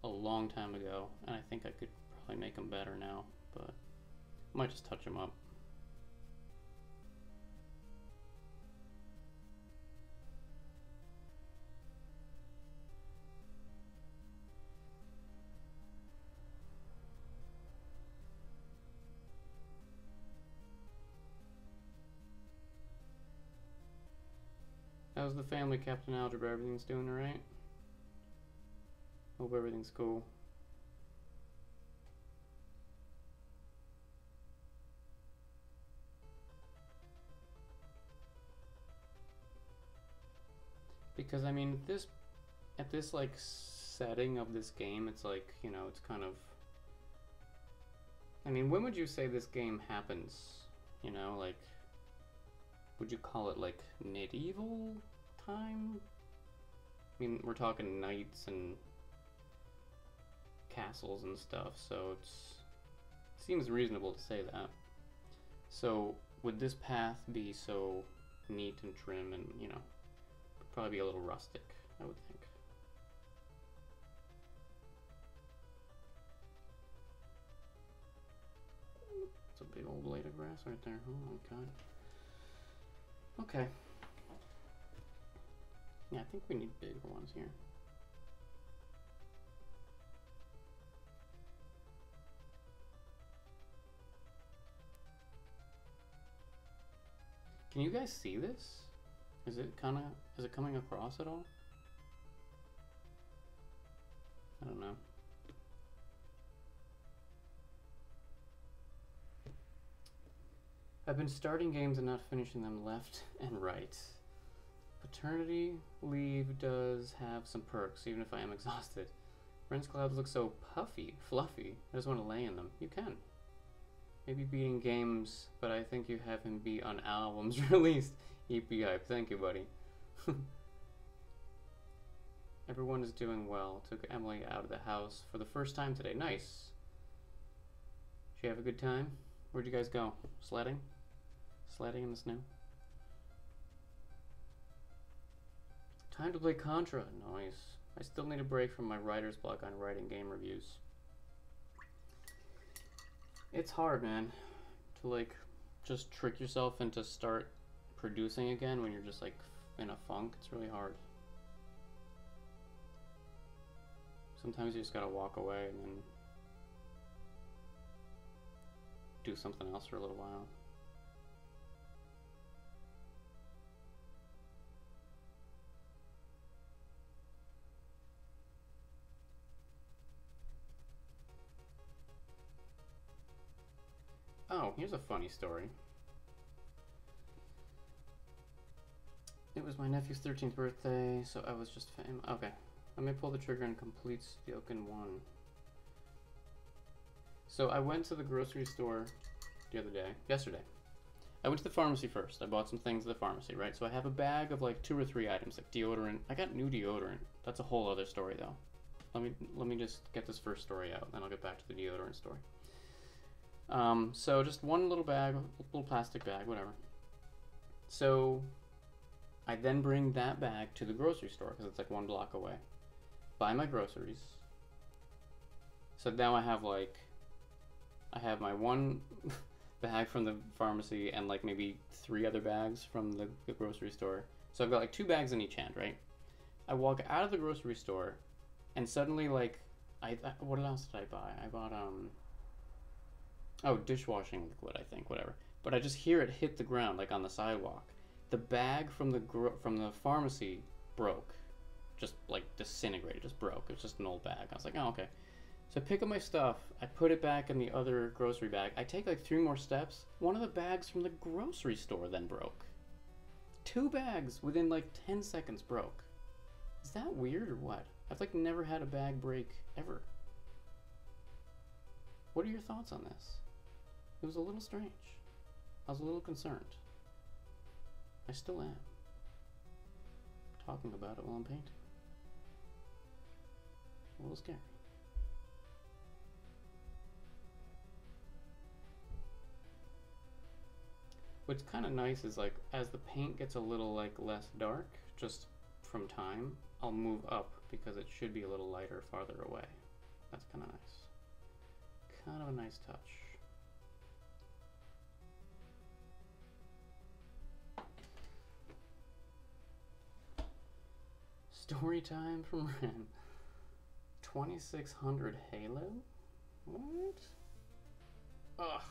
a long time ago, and I think I could probably make them better now, but I might just touch them up. How's the family, Captain Algebra? Everything's doing alright? Hope everything's cool. Because I mean, at this like setting of this game, it's like, you know, it's kind of, I mean, when would you say this game happens? You know, like, would you call it like medieval time? I mean, we're talking knights and castles and stuff, so it seems reasonable to say that. So would this path be so neat and trim and, you know, probably be a little rustic, I would think. It's a big old blade of grass right there. Oh my god. Okay. Yeah, I think we need bigger ones here. Can you guys see this? Is it coming across at all? I don't know. I've been starting games and not finishing them left and right. Paternity leave does have some perks, even if I am exhausted. Ren's clouds look so puffy, fluffy. I just want to lay in them. You can. Maybe beating games, but I think you have him beat on albums released. EP hype. Thank you, buddy. Everyone is doing well. Took Emily out of the house for the first time today. Nice. Did you have a good time? Where'd you guys go? Sledding? Sledding in the snow? Time to play Contra. Nice. I still need a break from my writer's block on writing game reviews. It's hard, man, to like just trick yourself into start producing again when you're just like in a funk. It's really hard. Sometimes you just gotta walk away and then do something else for a little while. Oh, here's a funny story. It was my nephew's 13th birthday, so I was just okay. Let me pull the trigger and complete Styoken 1. So I went to the grocery store yesterday. I went to the pharmacy first. I bought some things at the pharmacy, right? So I have a bag of like 2 or 3 items, like deodorant. I got new deodorant. That's a whole other story though. Let me just get this first story out, then I'll get back to the deodorant story. So just one little bag, little plastic bag, whatever. So I then bring that bag to the grocery store because it's like 1 block away. Buy my groceries. So now I have my 1 bag from the pharmacy and like maybe 3 other bags from the grocery store. So I've got like 2 bags in each hand, right? I walk out of the grocery store and suddenly like, what else did I buy? I bought, oh, dishwashing liquid, I think, whatever. But I just hear it hit the ground, like on the sidewalk. The bag from the pharmacy broke, just like disintegrated, just broke. It was just an old bag. I was like, oh, okay. So I pick up my stuff, I put it back in the other grocery bag. I take like 3 more steps. One of the bags from the grocery store then broke. 2 bags within like 10 seconds broke. Is that weird or what? I've like never had a bag break ever. What are your thoughts on this? It was a little strange. I was a little concerned. I still am. Talking about it while I'm painting. A little scary. What's kind of nice is like as the paint gets a little like less dark, just from time, I'll move up because it should be a little lighter farther away. That's kind of nice. Kind of a nice touch. Story time from Ren. 2600 Halo? What? Ugh.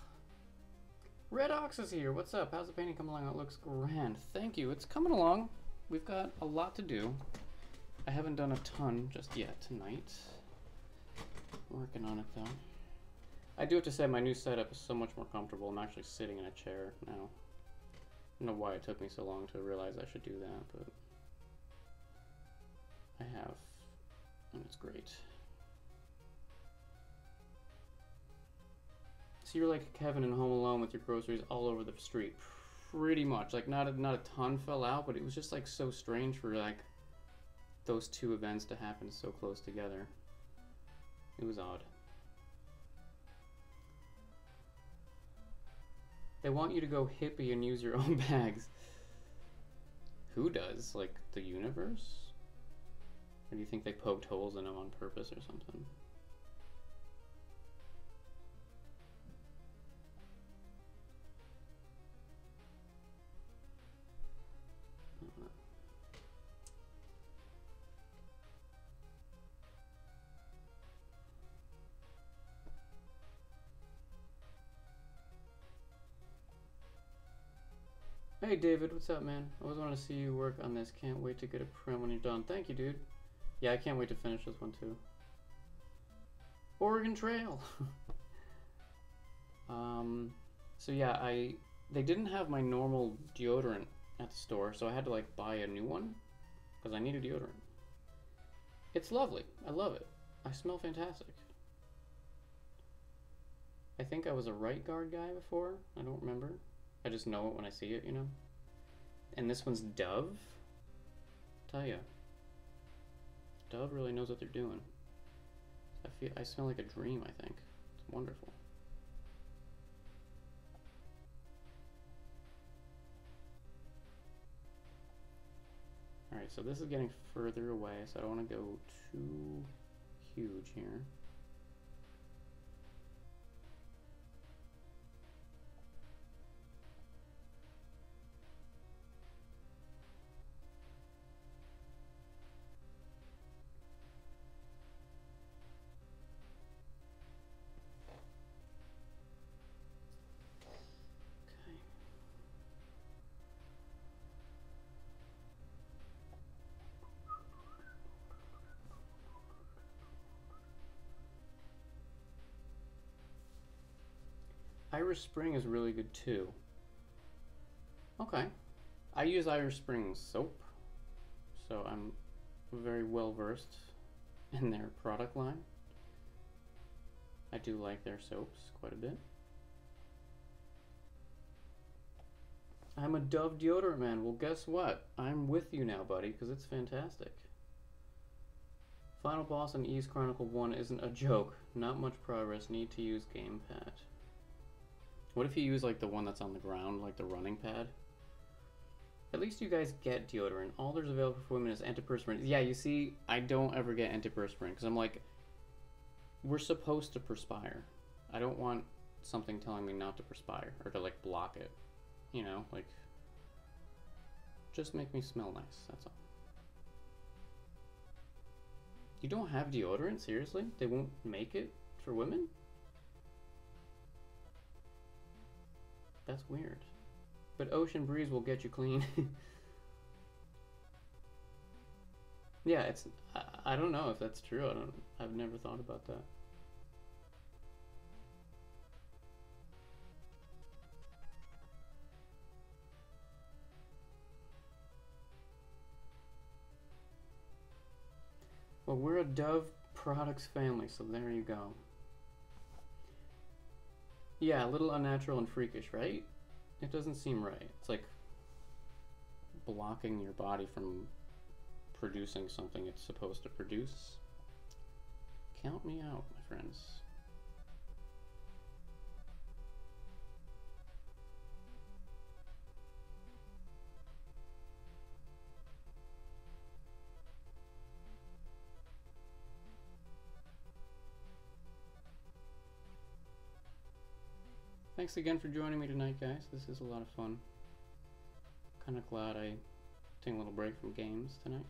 Red Ox is here. What's up? How's the painting coming along? It looks grand. Thank you. It's coming along. We've got a lot to do. I haven't done a ton just yet tonight. Working on it though. I do have to say my new setup is so much more comfortable. I'm actually sitting in a chair now. I don't know why it took me so long to realize I should do that, but I have, and it's great. So you're like Kevin in Home Alone with your groceries all over the street, pretty much. Like not a ton fell out, but it was just like so strange for like those 2 events to happen so close together. It was odd. They want you to go hippie and use your own bags. Who does? Like the universe? Or do you think they poked holes in them on purpose or something? I don't know. Hey David, what's up, man? I always wanted to see you work on this. Can't wait to get a print when you're done. Thank you, dude. Yeah, I can't wait to finish this one too. Oregon Trail. So yeah, they didn't have my normal deodorant at the store, so I had to like buy a new one because I need a deodorant. It's lovely. I love it. I smell fantastic. I think I was a right guard guy before. I don't remember. I just know it when I see it, you know? And this one's Dove. Tell ya. Dove really knows what they're doing. I smell like a dream, I think. It's wonderful. Alright, so this is getting further away, so I don't want to go too huge here. Irish Spring is really good too. Okay. I use Irish Spring soap, so I'm very well versed in their product line. I do like their soaps quite a bit. I'm a Dove deodorant man. Well, guess what? I'm with you now, buddy, because it's fantastic. Final boss in Ys Chronicle 1 isn't a joke. Not much progress. Need to use gamepad. What if you use like the one that's on the ground, like the running pad? At least you guys get deodorant. All there's available for women is antiperspirant. Yeah, you see, I don't ever get antiperspirant because I'm like, we're supposed to perspire. I don't want something telling me not to perspire or to like block it. You know, like, just make me smell nice, that's all. You don't have deodorant? Seriously? They won't make it for women? That's weird. But Ocean Breeze will get you clean. Yeah, it's, I don't know if that's true. I've never thought about that. Well, we're a Dove Products family, so there you go. Yeah, a little unnatural and freakish, right? It doesn't seem right. It's like blocking your body from producing something it's supposed to produce. Count me out, my friends. Thanks again for joining me tonight, guys. This is a lot of fun. Kind of glad I took a little break from games tonight.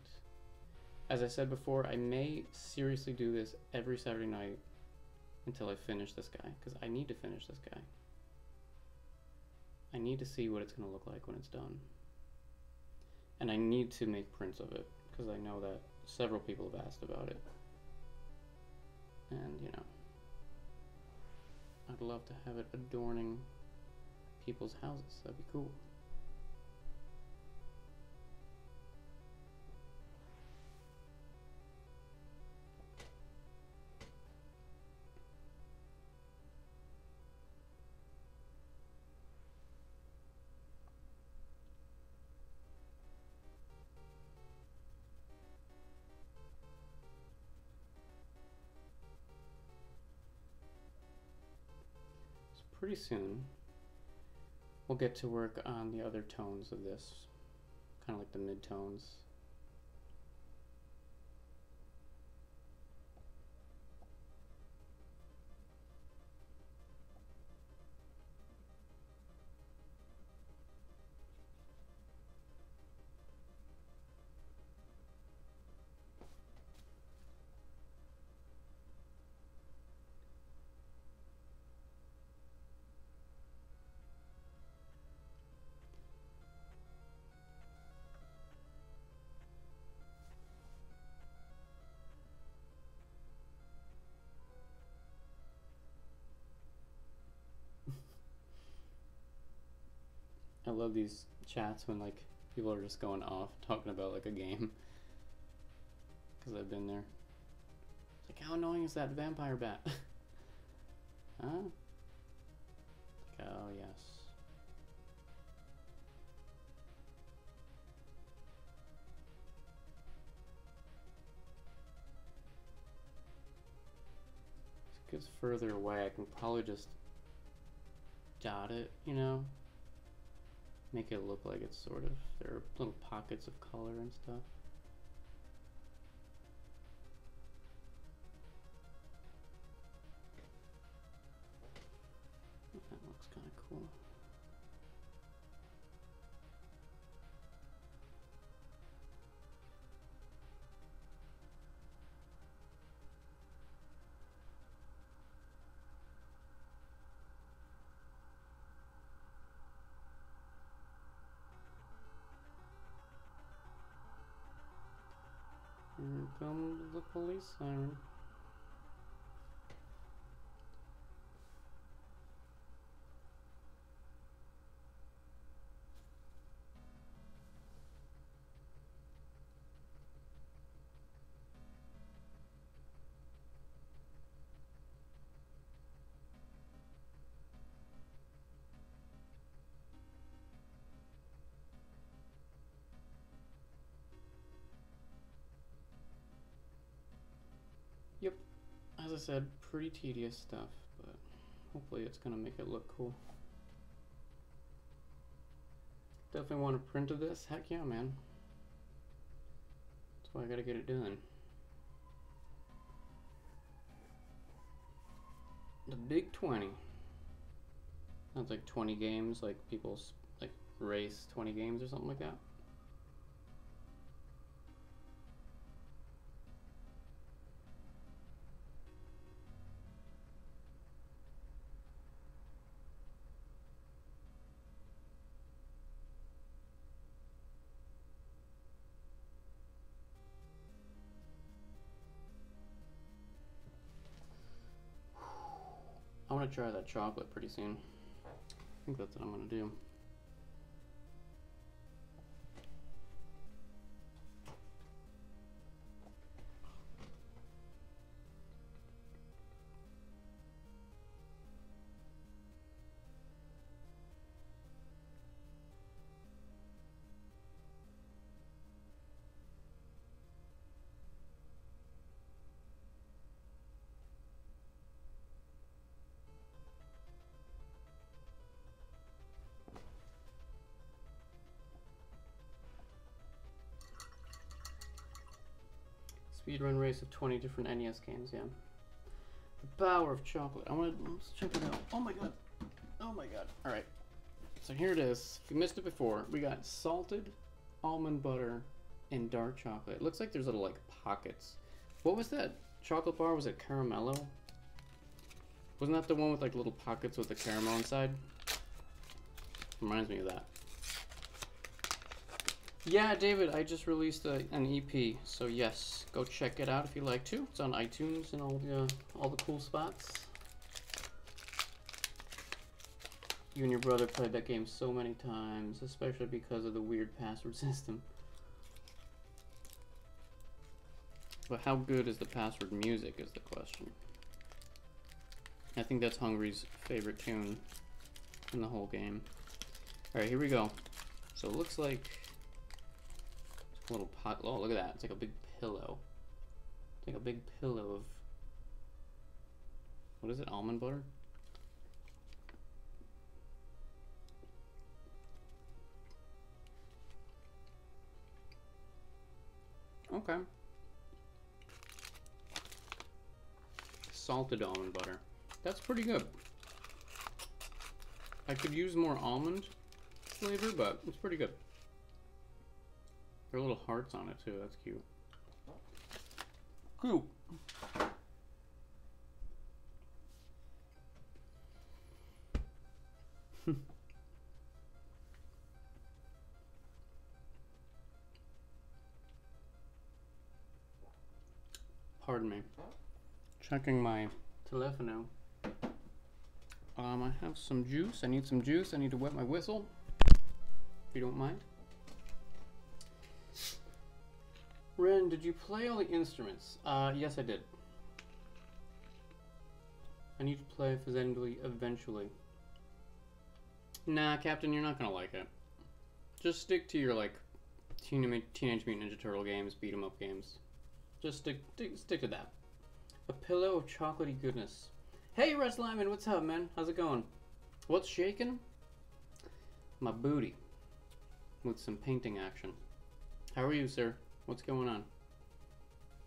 As I said before, I may seriously do this every Saturday night until I finish this guy, because I need to finish this guy. I need to see what it's going to look like when it's done. And I need to make prints of it, because I know that several people have asked about it. And, you know, I'd love to have it adorning people's houses. That'd be cool. Pretty soon we'll get to work on the other tones of this, kind of like the mid-tones. I love these chats when like people are just going off talking about like a game, because I've been there. It's like, how annoying is that vampire bat? Huh? Like, oh yes. If it gets further away, I can probably just dot it, you know? Make it look like it's sort of, there are little pockets of color and stuff. Here comes the police siren. Yep, as I said, pretty tedious stuff, but hopefully it's gonna make it look cool. Definitely want a print of this. Heck yeah, man. That's why I gotta get it done. The Big 20. Sounds like 20 games, like people's like race 20 games or something like that. I want to try that chocolate pretty soon. I think that's what I'm going to do. Speedrun race of 20 different NES games, yeah. The power of chocolate. Let's check it out. Oh my god. Oh my god. Alright. So here it is. If you missed it before, we got salted almond butter and dark chocolate. It looks like there's little like pockets. What was that chocolate bar? Was it Caramello? Wasn't that the one with like little pockets with the caramel inside? Reminds me of that. Yeah, David, I just released an EP, so yes, go check it out if you like to. It's on iTunes and all the cool spots. You and your brother played that game so many times, especially because of the weird password system. But how good is the password music is the question. I think that's Hungry's favorite tune in the whole game. Alright, here we go. So it looks like a little pot. Oh, look at that. It's like a big pillow. It's like a big pillow of, what is it, almond butter? Okay. Salted almond butter. That's pretty good. I could use more almond flavor, but it's pretty good. There are little hearts on it too, that's cute. Cute. Pardon me. Checking my telephone. I have some juice. I need some juice. I need to wet my whistle, if you don't mind. Ren, did you play all the instruments? Yes, I did. I need to play Faxanadu eventually. Nah, Captain, you're not gonna like it. Just stick to your, like, Teenage Mutant Ninja Turtle games, beat 'em up games. Just stick to that. A pillow of chocolatey goodness. Hey, Russ Lyman, what's up, man? How's it going? What's shaking? My booty. With some painting action. How are you, sir? What's going on?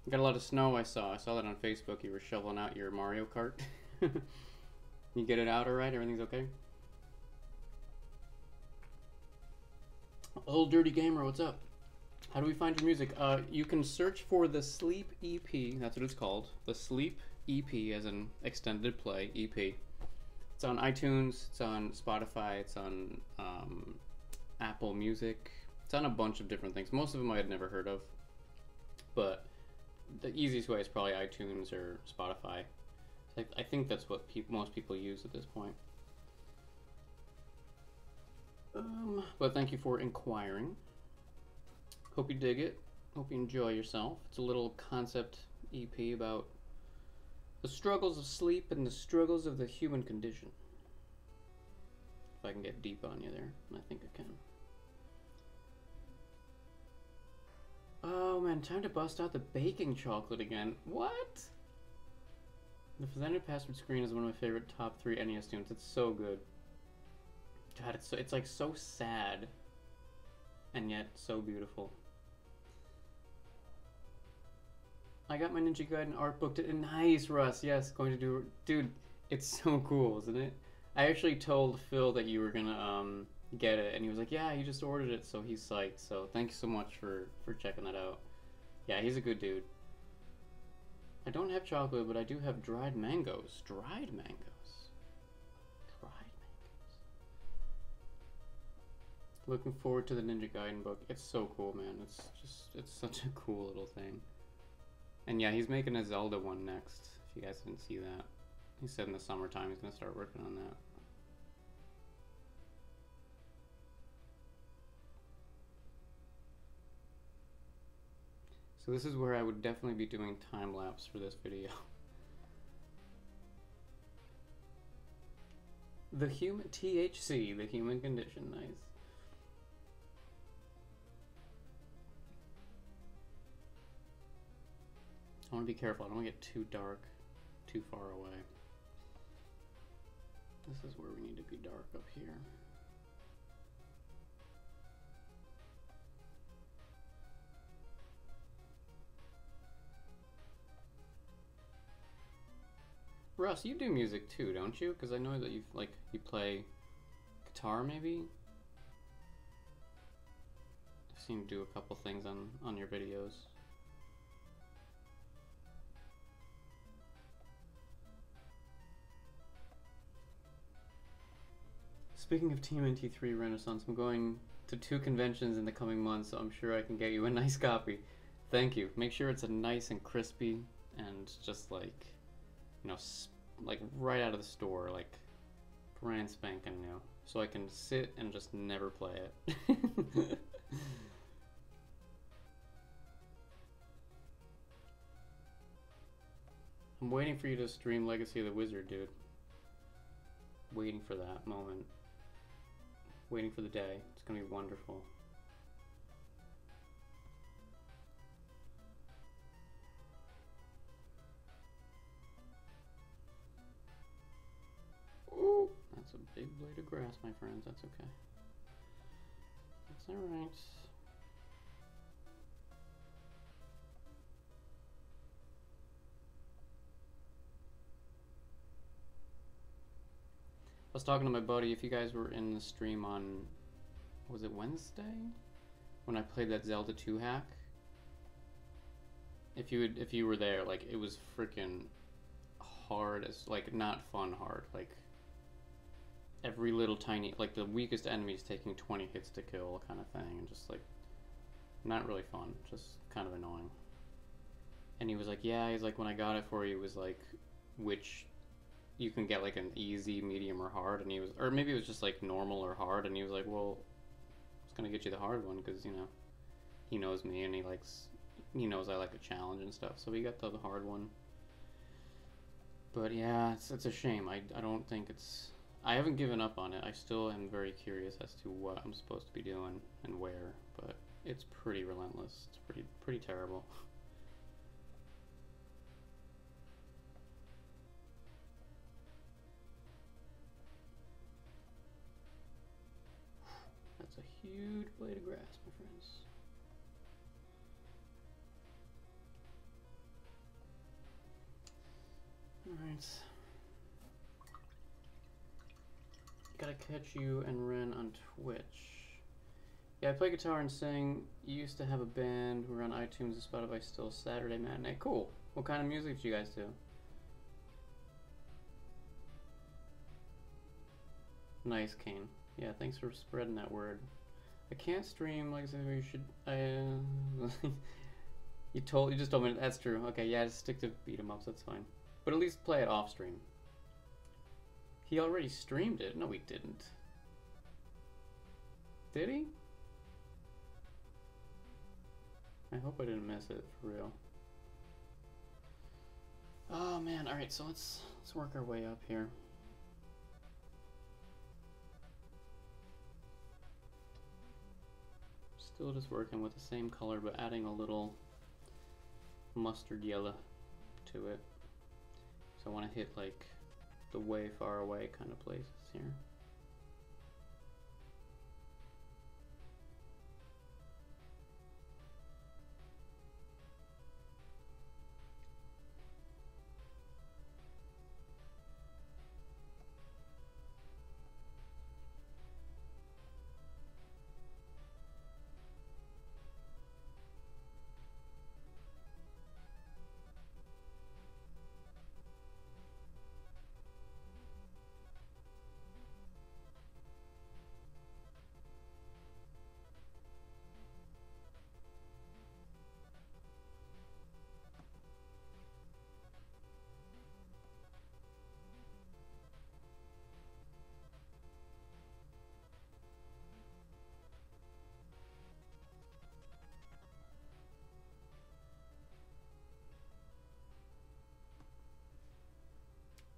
Got a lot of snow, I saw. I saw that on Facebook. You were shoveling out your Mario Kart. You get it out alright? Everything's okay? Old Dirty Gamer, what's up? How do we find your music? You can search for the Sleep EP. That's what it's called. The Sleep EP, as an extended play EP. It's on iTunes. It's on Spotify. It's on Apple Music. It's on a bunch of different things. Most of them I had never heard of. But the easiest way is probably iTunes or Spotify. I think that's what most people use at this point. But thank you for inquiring. Hope you dig it. Hope you enjoy yourself. It's a little concept EP about the struggles of sleep and the struggles of the human condition. If I can get deep on you there, and I think I can. Oh man, time to bust out the baking chocolate again. What? The Faxanadu password screen is one of my favorite top 3 NES tunes. It's so good. God, it's like so sad, and yet so beautiful. I got my Ninja Gaiden art book. Nice, Russ. Yes, going to do. Dude, it's so cool, isn't it? I actually told Phil that you were gonna get it, and he was like, "Yeah, he just ordered it," so he's psyched. So thank you so much for checking that out. Yeah, he's a good dude. I don't have chocolate, but I do have dried mangoes. Dried mangoes. Dried mangoes. Looking forward to the Ninja Gaiden book. It's so cool, man. It's such a cool little thing. And yeah, he's making a Zelda one next, if you guys didn't see that. He said in the summertime he's going to start working on that. So this is where I would definitely be doing time-lapse for this video. The human, THC, the human condition, nice. I want to be careful, I don't want to get too dark, too far away. This is where we need to be dark up here. Russ, you do music too, don't you? Because I know that you play guitar, maybe. I've seen you do a couple things on your videos. Speaking of TMNT3 Renaissance, I'm going to 2 conventions in the coming months, so I'm sure I can get you a nice copy. Thank you. Make sure it's a nice and crispy and just like, you know, like right out of the store, like brand spanking new, so I can sit and just never play it. I'm waiting for you to stream Legacy of the Wizard, dude. Waiting for that moment. Waiting for the day. It's gonna be wonderful. Ooh, that's a big blade of grass, my friends. That's okay. That's alright. I was talking to my buddy, if you guys were in the stream on, was it Wednesday? When I played that Zelda 2 hack? If you were there, like, it was freaking hard as, like, not fun hard, like, every little tiny, like, the weakest enemy's taking 20 hits to kill kind of thing, and just, like, not really fun, just kind of annoying. And he was like, yeah, he's like, when I got it for you, it was like, which you can get like an easy, medium, or hard, and he was, or maybe it was just like normal or hard, and he was like, well, it's gonna get you the hard one, because, you know, he knows me, and he knows I like a challenge and stuff, so he got the hard one. But yeah, it's a shame. I don't think it's, I haven't given up on it. I still am very curious as to what I'm supposed to be doing and where, but it's pretty relentless. It's pretty terrible. That's a huge blade of grass, my friends. Alright. Gotta catch you and Ren on Twitch. Yeah, I play guitar and sing. You used to have a band. We're on iTunes and Spotify still. Saturday Matinee. Cool. What kind of music do you guys do? Nice, Kane. Yeah, thanks for spreading that word. I can't stream like I said. You should. You just told me that's true. Okay, yeah, just stick to beat 'em ups. That's fine. But at least play it off stream. He already streamed it. No, he didn't. Did he? I hope I didn't miss it for real. Oh man! All right, so let's work our way up here. Still just working with the same color, but adding a little mustard yellow to it. So I want to hit like the way far away kind of places here.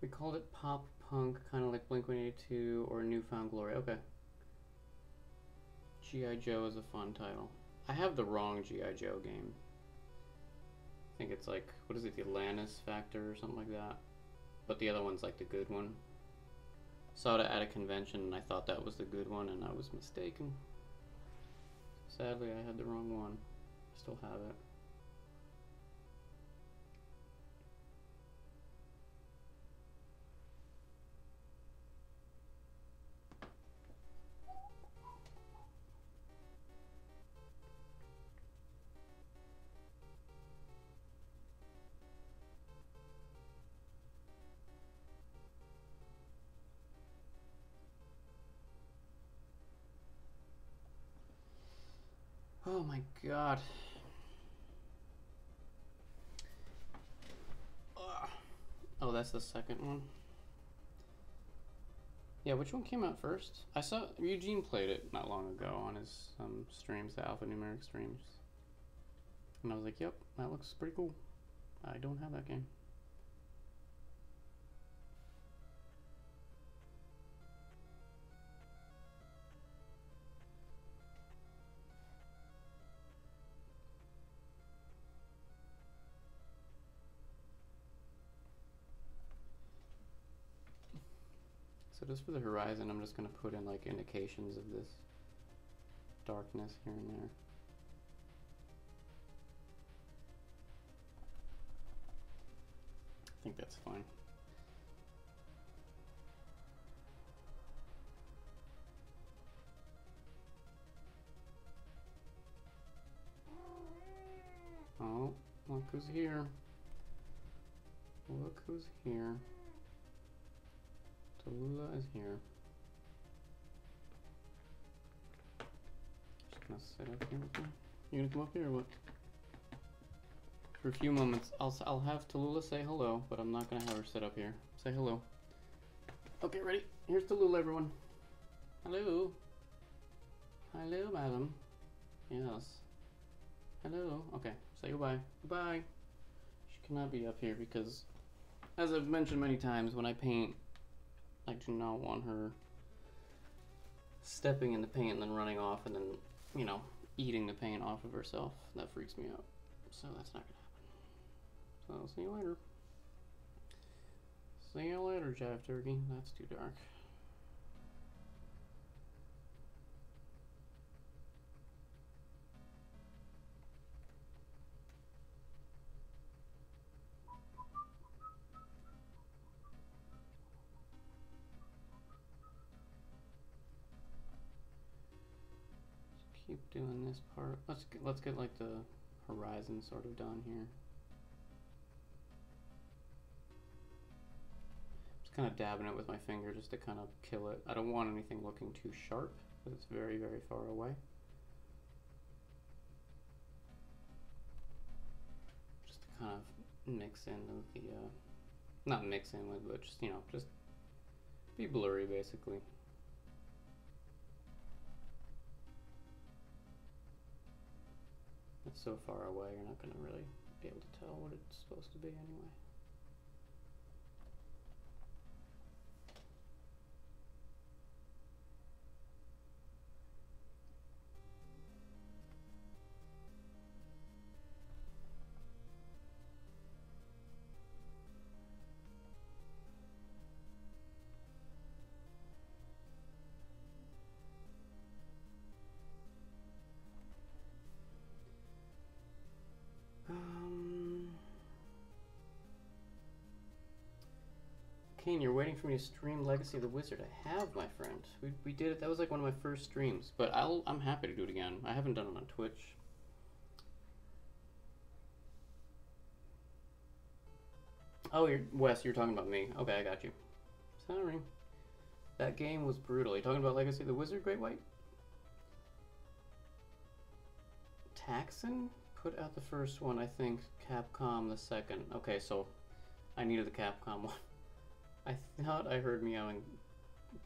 We called it pop punk, kind of like Blink-182 or Newfound Glory. Okay. G.I. Joe is a fun title. I have the wrong G.I. Joe game. I think it's like, what is it, the Atlantis Factor or something like that. But the other one's like the good one. Saw it at a convention and I thought that was the good one and I was mistaken. Sadly, I had the wrong one. Still have it. Oh my god. Ugh. Oh, that's the second one. Yeah, which one came out first? I saw Eugene played it not long ago on his streams, the alphanumeric streams. And I was like, yep, that looks pretty cool. I don't have that game. So just for the horizon, I'm just going to put in like indications of this darkness here and there. I think that's fine. Oh, look who's here. Look who's here. Tallulah is here. Just gonna sit up here with you. You gonna come up here or what? For a few moments, I'll have Tallulah say hello, but I'm not gonna have her sit up here. Say hello. Okay, ready? Here's Tallulah, everyone. Hello. Hello, madam. Yes. Hello. Okay, say goodbye. Goodbye. She cannot be up here because, as I've mentioned many times, when I paint, I do not want her stepping in the paint and then running off and then, you know, eating the paint off of herself. That freaks me out. So that's not gonna happen. So I'll see you later. See you later, Jive Turkey. That's too dark. Keep doing this part. Let's get like the horizon sort of done here. Just kind of dabbing it with my finger just to kind of kill it. I don't want anything looking too sharp because it's very, very far away. mix in with the, not mix in with, but just, you know, just be blurry basically. It's so far away, you're not gonna really be able to tell what it's supposed to be anyway. Kane, you're waiting for me to stream Legacy of the Wizard. I have, my friend. We did it. That was like one of my first streams. But I'm happy to do it again. I haven't done it on Twitch. Oh, Wes, you're talking about me. Okay, I got you. Sorry. That game was brutal. You're talking about Legacy of the Wizard, Great White? Taxon put out the first one, I think. Capcom the second. Okay, so I needed the Capcom one. I thought I heard meowing.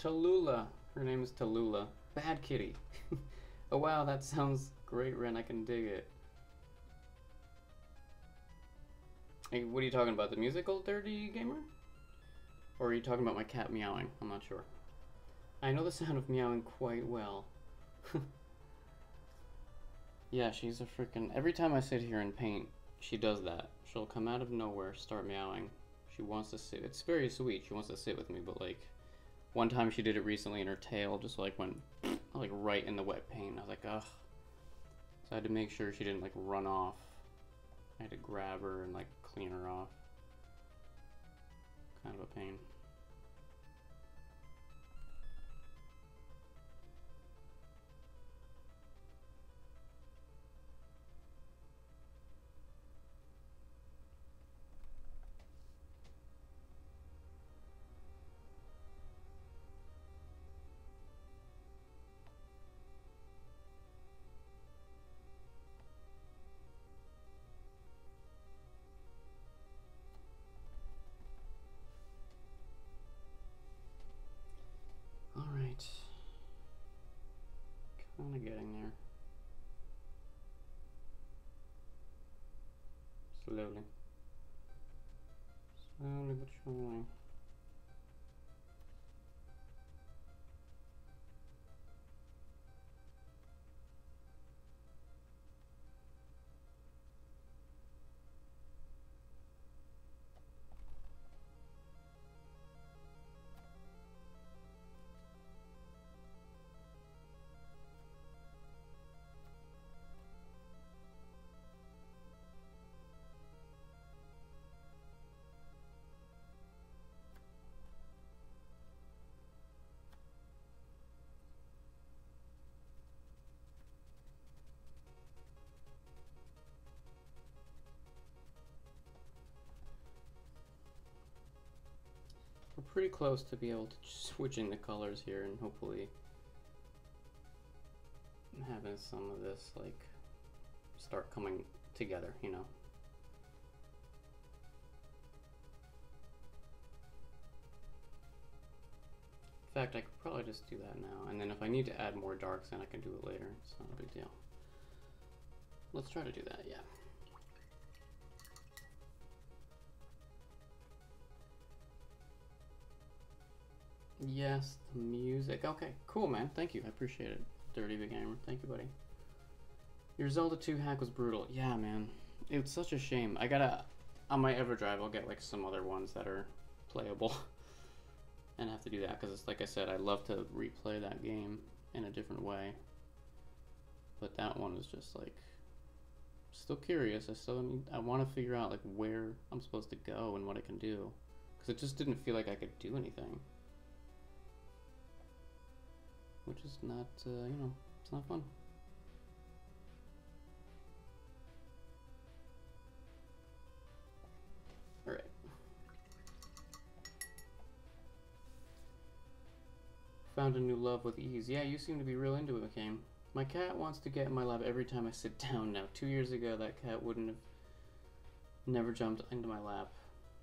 Tallulah. Her name is Tallulah. Bad kitty. Oh wow, that sounds great, Ren. I can dig it. Hey, what are you talking about? The musical Dirty Gamer? Or are you talking about my cat meowing? I'm not sure. I know the sound of meowing quite well. Yeah, she's a freaking... Every time I sit here and paint, she does that. She'll come out of nowhere, start meowing. She wants to sit. It's very sweet. She wants to sit with me, but like one time she did it recently and her tail just like went like right in the wet paint. I was like, ugh. So I had to make sure she didn't like run off. I had to grab her and like clean her off. Kind of a pain. Kind of getting there. Slowly. Slowly but surely. We're pretty close to be able to switching the colors here and hopefully having some of this like start coming together, you know. In fact, I could probably just do that now, and then if I need to add more darks, then I can do it later. It's not a big deal. Let's try to do that, yeah. Yes, the music. Okay, cool, man. Thank you. I appreciate it. Dirty Big Gamer. Thank you, buddy. Your Zelda 2 hack was brutal. Yeah, man. It's such a shame. I gotta... On my EverDrive, I'll get, like, some other ones that are playable. And have to do that, because it's like I said, I love to replay that game in a different way. But that one is just, like... Still curious. I want to figure out, like, where I'm supposed to go and what I can do. Because it just didn't feel like I could do anything. Which is not, you know, it's not fun. Alright. Found a new love with ease. Yeah, you seem to be real into it, McCain. My cat wants to get in my lap every time I sit down now. 2 years ago, that cat wouldn't have Never jumped into my lap.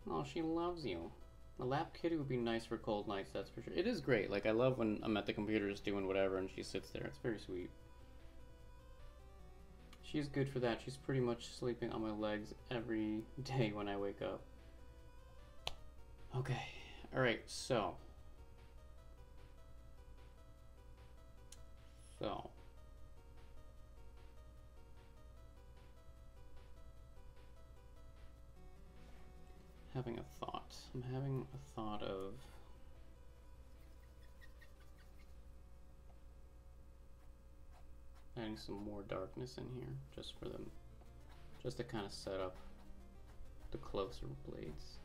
Oh, she loves you. A lap kitty would be nice for cold nights, that's for sure. It is great. Like, I love when I'm at the computer just doing whatever and she sits there. It's very sweet. She's good for that. She's pretty much sleeping on my legs every day when I wake up. Okay. Alright, so. Having a thought. I'm having a thought of adding some more darkness in here just for them, just to kind of set up the closer blades.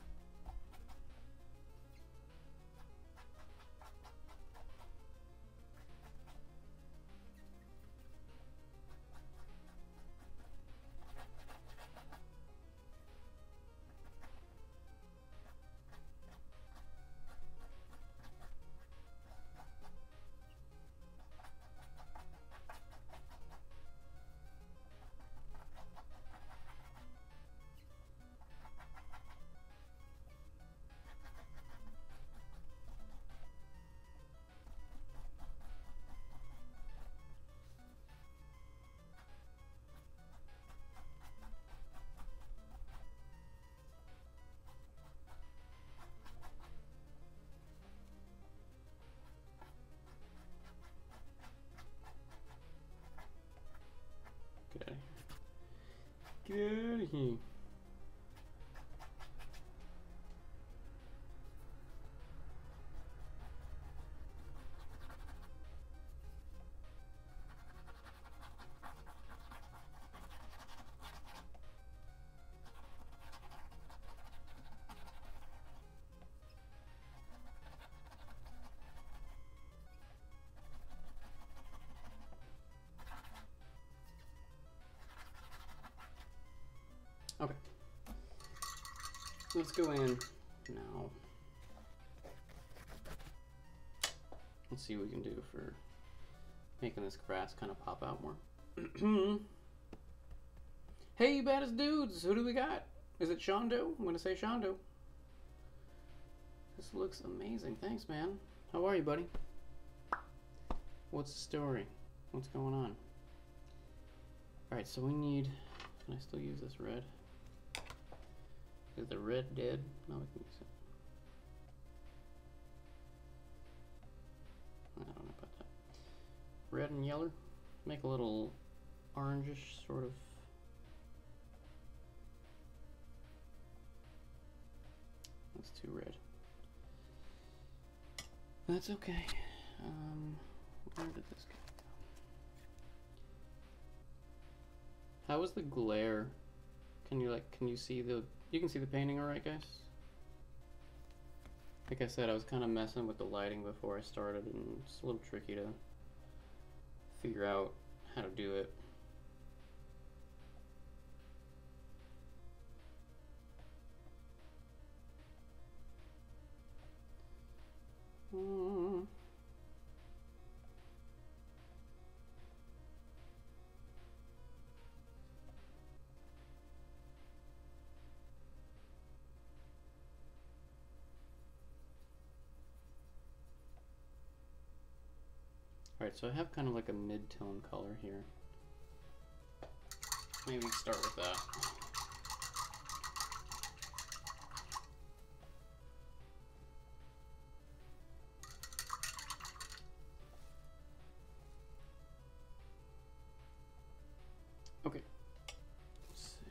Get out of here. Get out of here. Okay. Let's go in now. Let's see what we can do for making this grass kind of pop out more. Hey, you baddest dudes! Who do we got? Is it Shondo? I'm gonna say Shondo. This looks amazing. Thanks, man. How are you, buddy? What's the story? What's going on? Alright, so we need... Can I still use this red? Is the red dead? No, we can use it. I don't know about that. Red and yellow. Make a little orangish sort of. That's too red. That's okay. Where did this go? How is the glare? Can you see the... You can see the painting alright, guys? Like I said, I was kind of messing with the lighting before I started, and it's a little tricky to figure out how to do it. Alright, so I have kind of like a mid-tone color here. Maybe start with that. Okay. Let's see.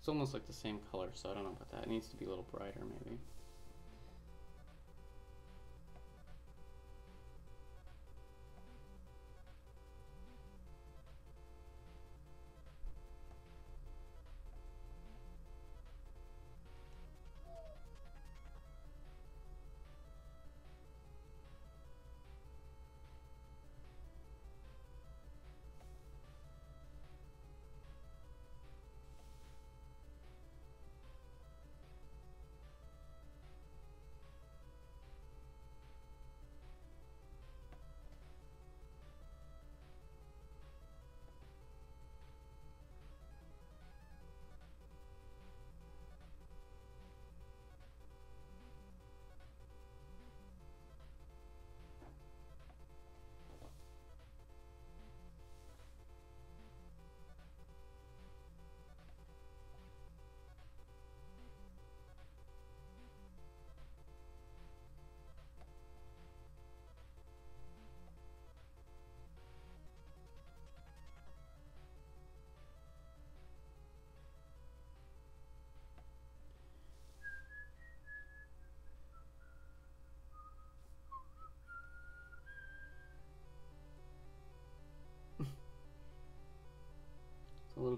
It's almost like the same color, so I don't know about that. It needs to be a little brighter, maybe.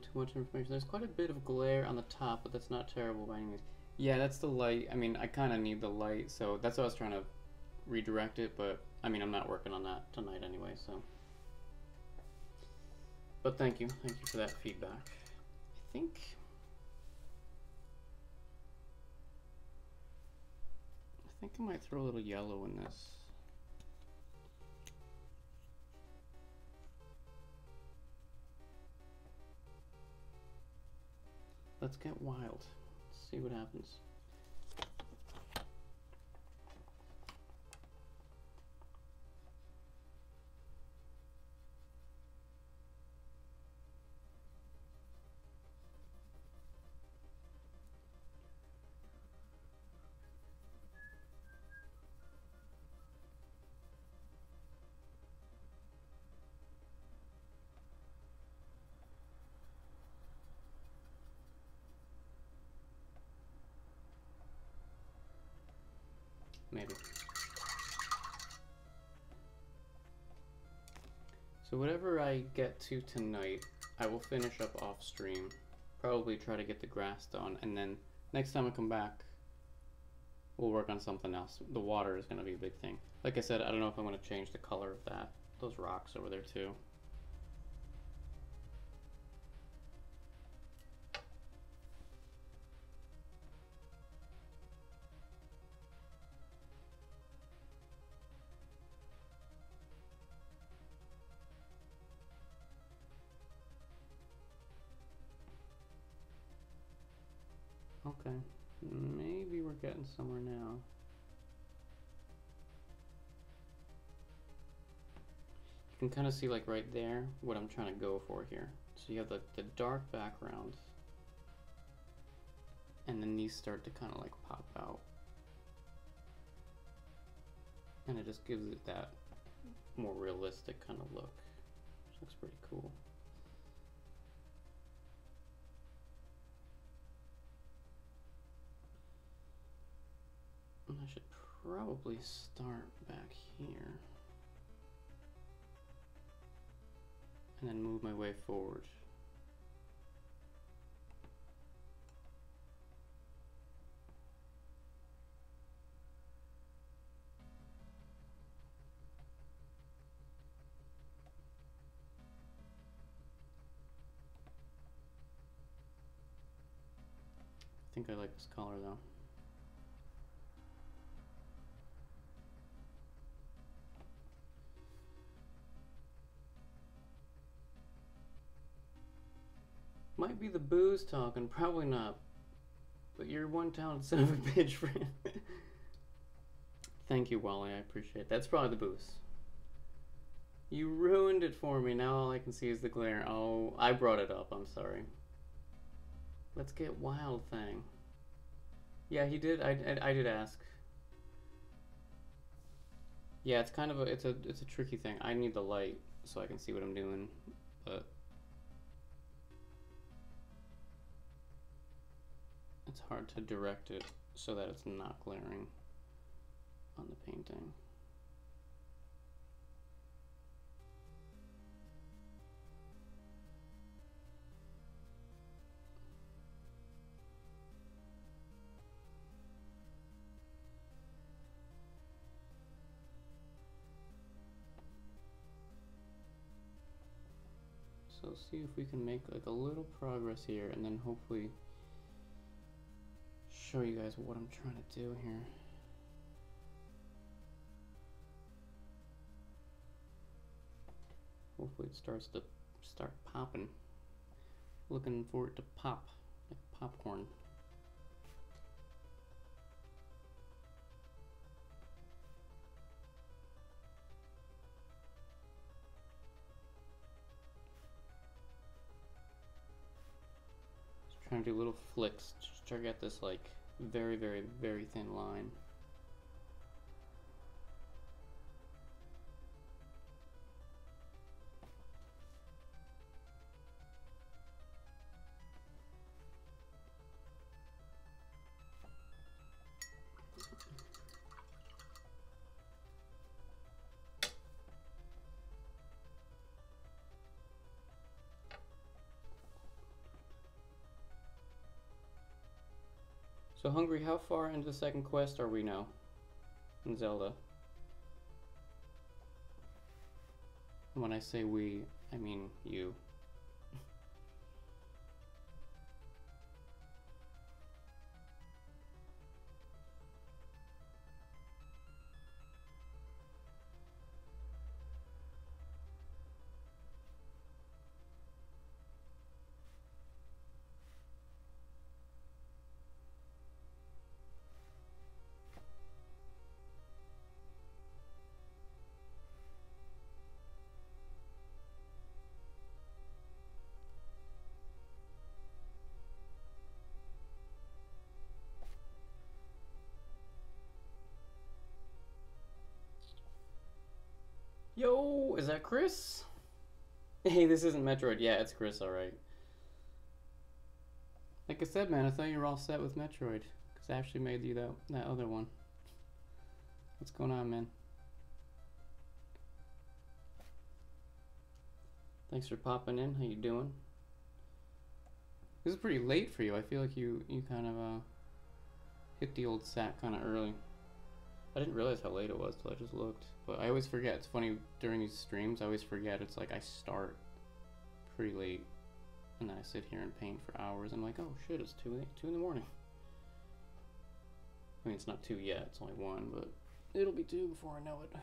too much information. There's quite a bit of glare on the top, but that's not terrible by any means. Yeah, that's the light. I mean, I kind of need the light, so that's why I was trying to redirect it, but I mean, I'm not working on that tonight anyway, so. But thank you for that feedback. I think I might throw a little yellow in this. Let's get wild. Let's see what happens. Maybe. So whatever I get to tonight, I will finish up off stream. Probably try to get the grass done, and then next time I come back, we'll work on something else. The water is going to be a big thing. Like I said, I don't know if I'm going to change the color of those rocks over there too. Okay, maybe we're getting somewhere now. You can kind of see, like right there, what I'm trying to go for here. So you have the dark background, and then these start to kind of like pop out. And it just gives it that more realistic kind of look, which looks pretty cool. I should probably start back here and then move my way forward. I think I like this color though. Might be the booze talking, probably not. But you're one talented son of a bitch, friend. Thank you, Wally, I appreciate it. That's probably the booze. You ruined it for me, now all I can see is the glare. Oh, I brought it up, I'm sorry. Let's get wild thing. Yeah, he did, I did ask. Yeah, it's kind of it's a tricky thing. I need the light so I can see what I'm doing, but it's hard to direct it so that it's not glaring on the painting. So see if we can make like a little progress here, and then hopefully show you guys what I'm trying to do here. Hopefully it starts to popping. Looking for it to pop like popcorn. Just trying to do little flicks just to get this like very, very, very thin line. So Hungry, how far into the second quest are we now in Zelda? And when I say we, I mean you. Yo, is that Chris? Hey, this isn't Metroid. Yeah, it's Chris, alright. Like I said, man, I thought you were all set with Metroid. Because I actually made you that other one. What's going on, man? Thanks for popping in. How you doing? This is pretty late for you. I feel like you kind of hit the old sack kind of early. I didn't realize how late it was till I just looked. But I always forget. It's funny, during these streams, I always forget. It's like I start pretty late. And then I sit here and paint for hours. I'm like, oh shit, it's 2 in the morning. I mean, it's not 2 yet. It's only 1, but it'll be 2 before I know it.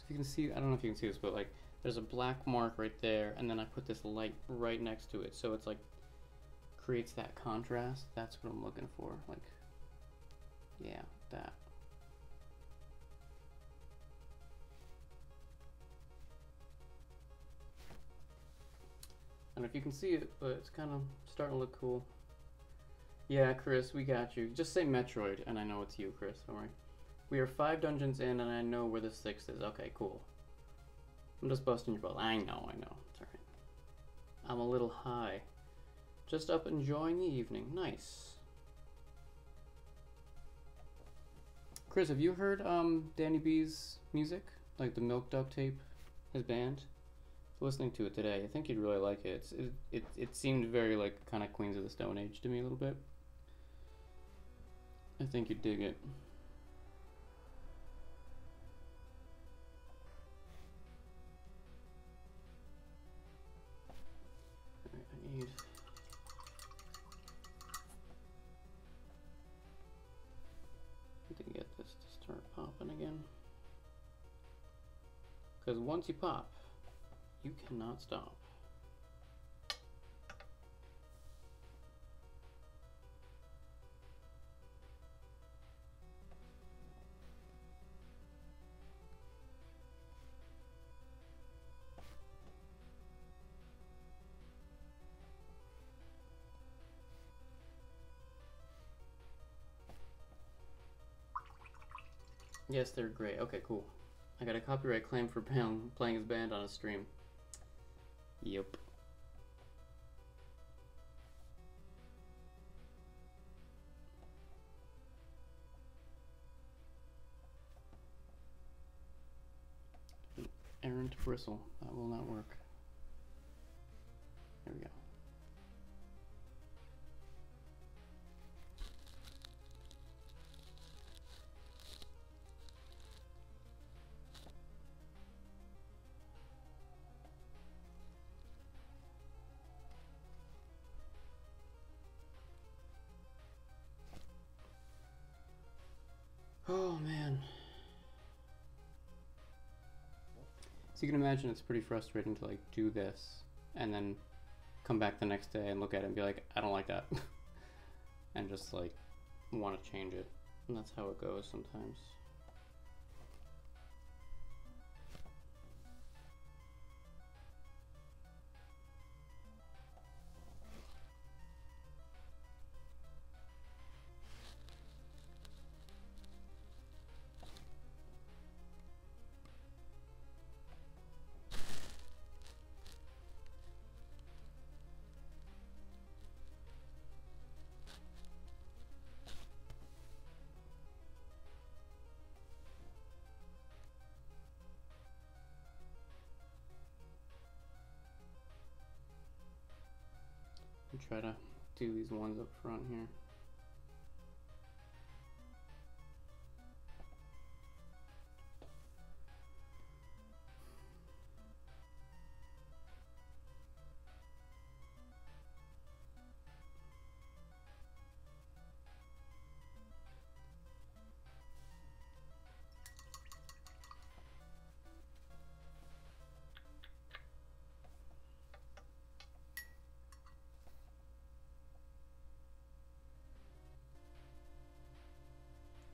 You can see, I don't know if you can see this, but like there's a black mark right there, and then I put this light right next to it, so it's like creates that contrast. That's what I'm looking for. Like, yeah, that. I don't know if you can see it, but it's kind of starting to look cool. Yeah, Chris, we got you. Just say Metroid, and I know it's you, Chris. Don't worry. We are 5 dungeons in, and I know where the 6th is. Okay, cool. I'm just busting your balls. I know. It's alright. I'm a little high. Just up enjoying the evening. Nice. Chris, have you heard Danny B's music? Like the Milk Duck tape? His band? Listening to it today. I think you'd really like it. It seemed very like kind of Queens of the Stone Age to me a little bit. I think you'd dig it. I need to get this to start popping again. Because once you pop, you cannot stop. Yes, they're great. Okay, cool. I got a copyright claim for playing his band on a stream. Yep. Errant bristle. That will not work. There we go. Oh man. So you can imagine it's pretty frustrating to like do this and then come back the next day and look at it and be like, I don't like that. And just like want to change it. And that's how it goes sometimes. try to do these ones up front here.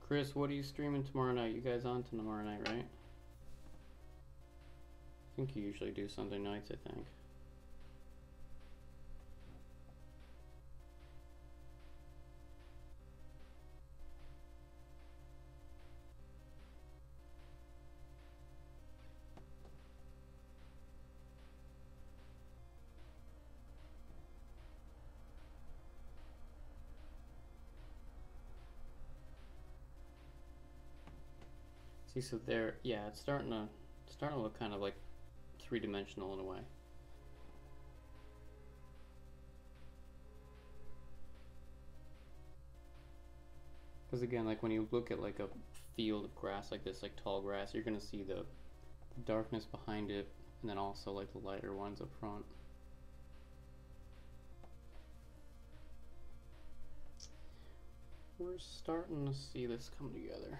Chris, what are you streaming tomorrow night? You guys on tomorrow night, right? I think you usually do Sunday nights, I think. See, so there, yeah, it's starting to look kind of like three-dimensional in a way. Because again, like when you look at like a field of grass like this, like tall grass, you're gonna see the darkness behind it, and then also like the lighter ones up front. We're starting to see this come together.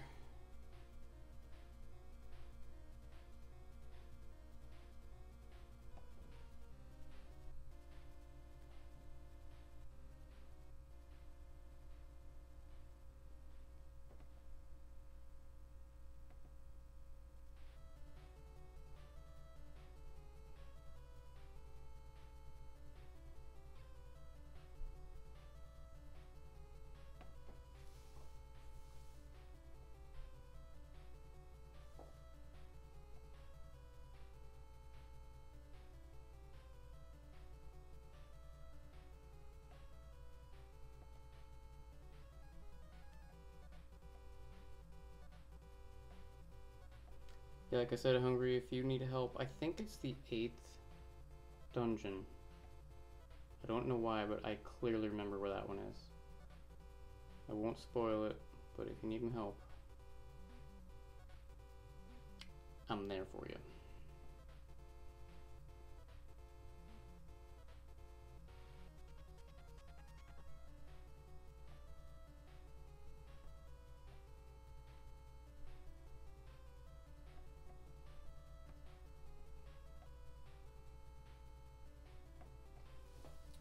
Yeah, like I said, Hungry, if you need help, I think it's the 8th dungeon. I don't know why, but I clearly remember where that one is. I won't spoil it, but if you need my help, I'm there for you.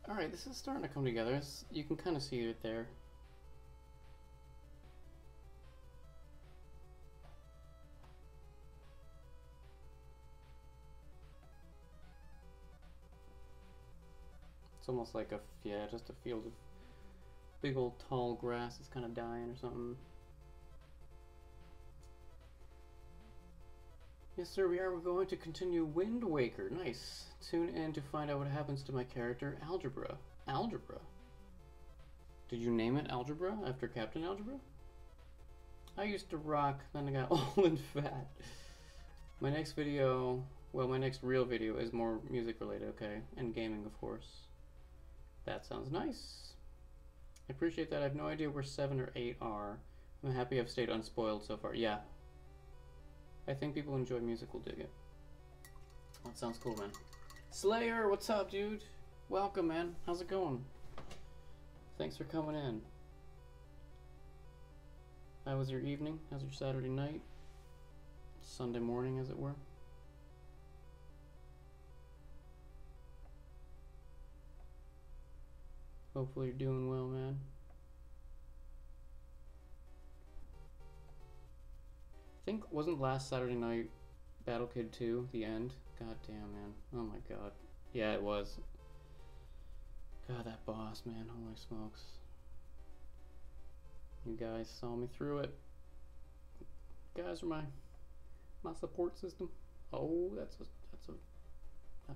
Alright, this is starting to come together. You can kind of see it there. It's almost like yeah, just a field of big old tall grass that's kind of dying or something. Yes, sir, we are. We're going to continue Wind Waker. Nice. Tune in to find out what happens to my character, Algebra. Algebra? Did you name it Algebra after Captain Algebra? I used to rock, then I got old and fat. My next video, well, my next real video is more music related, okay? And gaming, of course. That sounds nice. I appreciate that. I have no idea where 7 or 8 are. I'm happy I've stayed unspoiled so far. Yeah. I think people enjoy music will dig it. That sounds cool, man. Slayer, what's up, dude? Welcome, man. How's it going? Thanks for coming in. How was your evening? How's your Saturday night? Sunday morning, as it were? Hopefully you're doing well, man. I think, wasn't last Saturday night Battle Kid 2, the end? God damn, man. Oh my god. Yeah, it was. God, that boss, man. Holy smokes. You guys saw me through it. You guys are my support system. Oh, that's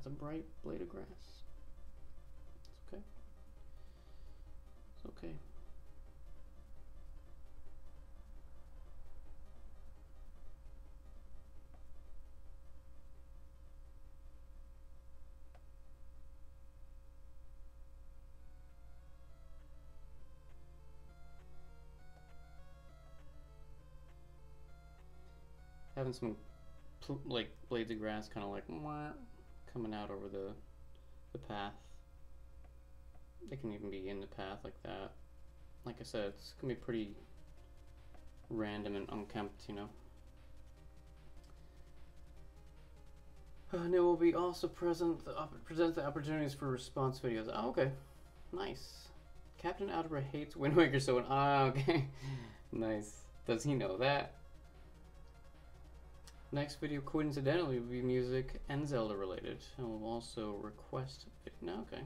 a bright blade of grass. It's okay. It's okay. having some like blades of grass kind of like coming out over the path. They can even be in the path like that. Like I said, it's gonna be pretty random and unkempt, you know. And it will be also present the opportunities for response videos. Oh, okay, nice. Captain Algebra hates Wind Waker, so okay, nice. Does he know that? Next video coincidentally will be music and Zelda related, and we'll also request. No, okay.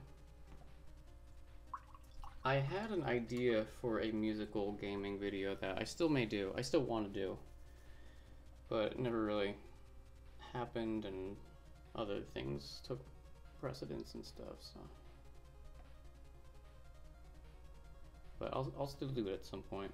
I had an idea for a musical gaming video that I still may do. I still want to do, but it never really happened, and other things took precedence and stuff. So, but I'll still do it at some point.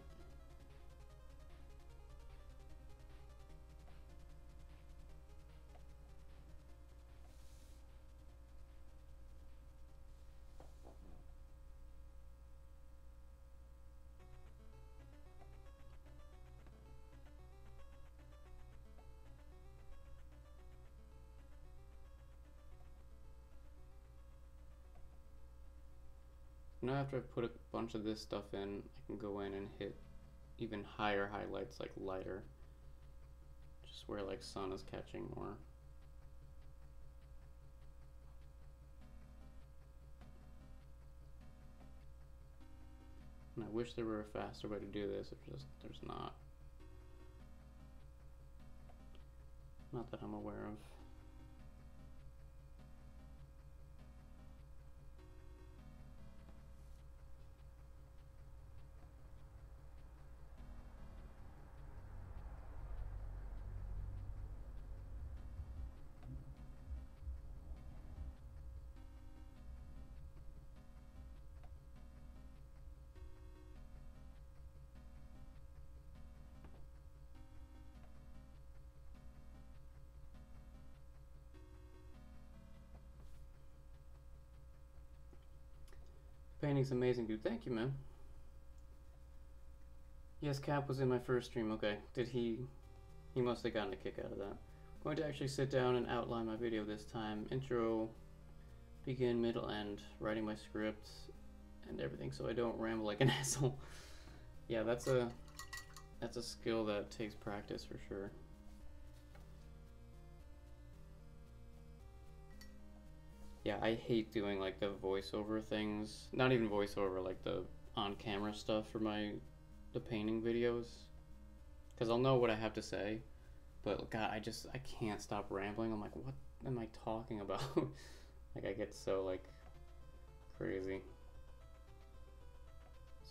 Now after I've put a bunch of this stuff in, I can go in and hit even higher highlights, like lighter, just where like sun is catching more. And I wish there were a faster way to do this, there's not. Not that I'm aware of. Painting's amazing, dude. Thank you, man. Yes, Cap was in my first stream. Okay. Did he must have gotten a kick out of that. I'm going to actually sit down and outline my video this time. Intro, begin, middle, end. Writing my script and everything so I don't ramble like an asshole. Yeah, that's a skill that takes practice for sure. Yeah, I hate doing like the voiceover things. Not even voiceover, like the on-camera stuff for the painting videos. Because I'll know what I have to say. But God, I can't stop rambling. I'm like, what am I talking about? Like I get so like crazy.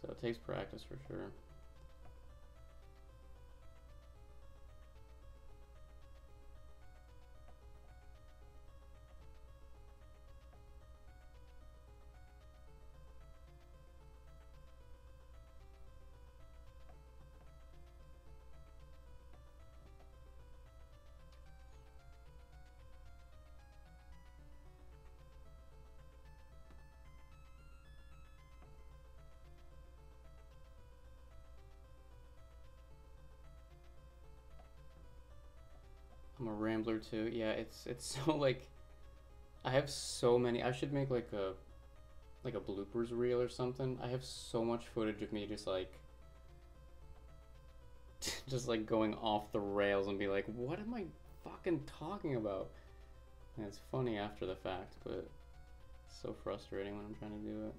So it takes practice for sure. I'm a rambler too. Yeah, it's so like I have so many. I should make like a bloopers reel or something. I have so much footage of me just like going off the rails and be like, what am I fucking talking about? And it's funny after the fact, but it's so frustrating when I'm trying to do it.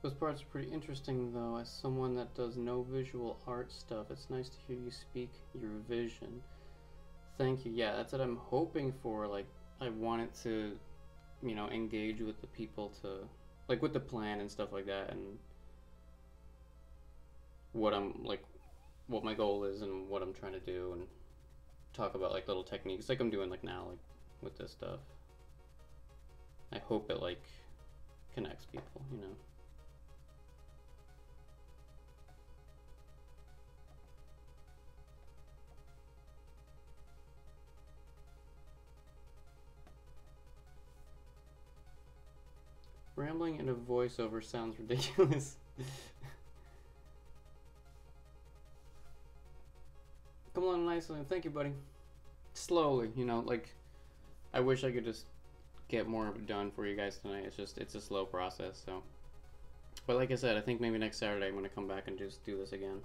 Those parts are pretty interesting, though. As someone that does no visual art stuff, it's nice to hear you speak your vision. Thank you. Yeah, that's what I'm hoping for. Like, I wanted to, you know, engage with the people to, like, with the plan and stuff like that, and what I'm, like, what my goal is and what I'm trying to do, and talk about, like, little techniques, like I'm doing, like, now, like, with this stuff. I hope it, like, connects people, you know. Rambling in a voiceover sounds ridiculous. Come along nicely. Thank you, buddy. Slowly, you know, like, I wish I could just get more of it done for you guys tonight. It's a slow process, so. But like I said, I think maybe next Saturday I'm going to come back and just do this again.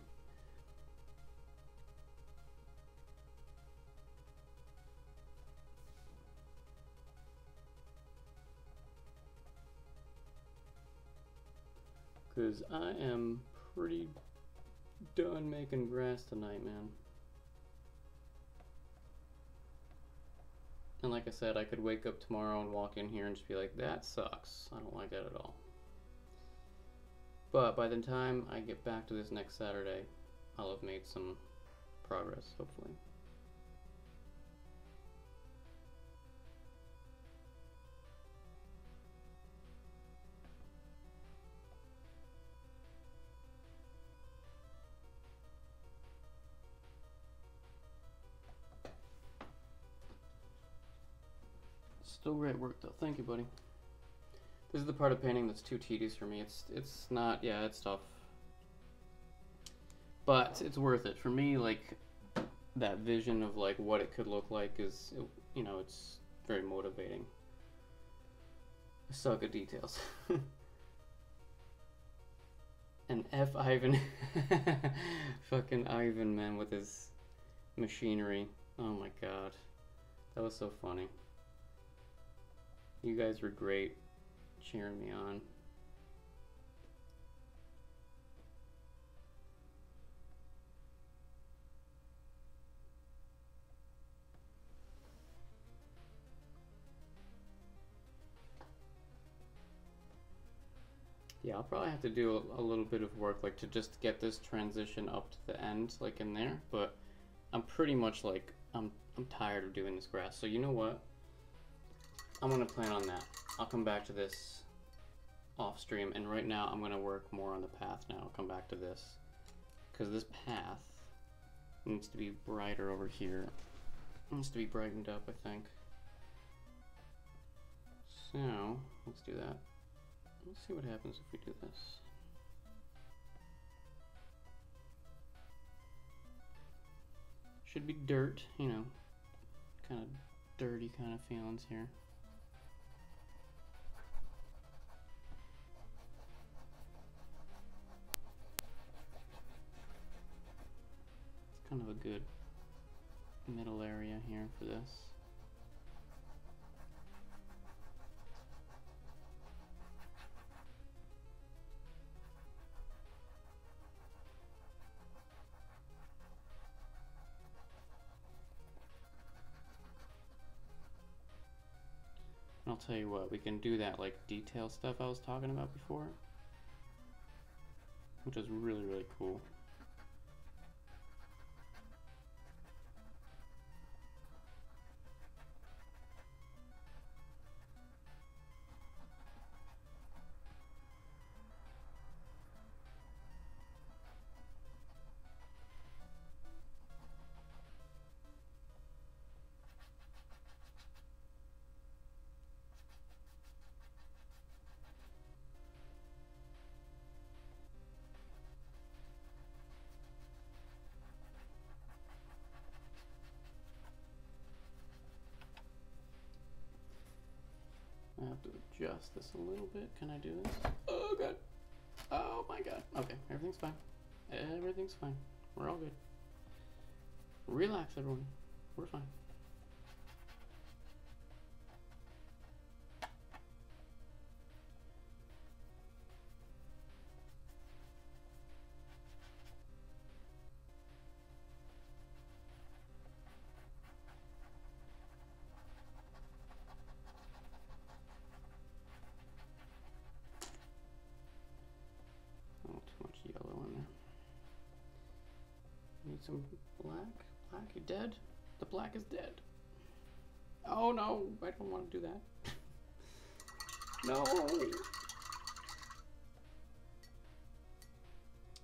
Because I am pretty done making grass tonight, man. And like I said, I could wake up tomorrow and walk in here and just be like, that sucks. I don't like that at all. But by the time I get back to this next Saturday, I'll have made some progress, hopefully. Still great work though. Thank you, buddy. This is the part of painting that's too tedious for me. It's not, yeah, it's tough. But it's worth it. For me, like, that vision of, like, what it could look like is, you know, it's very motivating. I suck at details. And F. Ivan. Fucking Ivan, man, with his machinery. Oh my god. That was so funny. You guys were great cheering me on. Yeah, I'll probably have to do a little bit of work, like, to just get this transition up to the end, like, in there, but I'm pretty much, like, I'm tired of doing this grass, so you know what? I'm gonna plan on that. I'll come back to this off stream, and right now I'm gonna work more on the path now. I'll come back to this, because this path needs to be brighter over here. It needs to be brightened up, I think. So, let's do that. Let's see what happens if we do this. Should be dirt, you know, kind of dirty kind of feelings here. It's kind of a good middle area here for this. I'll tell you what, we can do that, like, detail stuff I was talking about before, which is really, really cool. I have to adjust this a little bit. Can I do this? Oh god. Oh my god. Okay, everything's fine. Everything's fine. We're all good. Relax, everyone. We're fine. some black. Black, you dead? The black is dead. Oh no, I don't want to do that. No!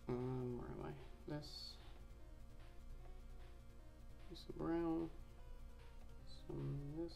Where am I? This. Some brown. Some this.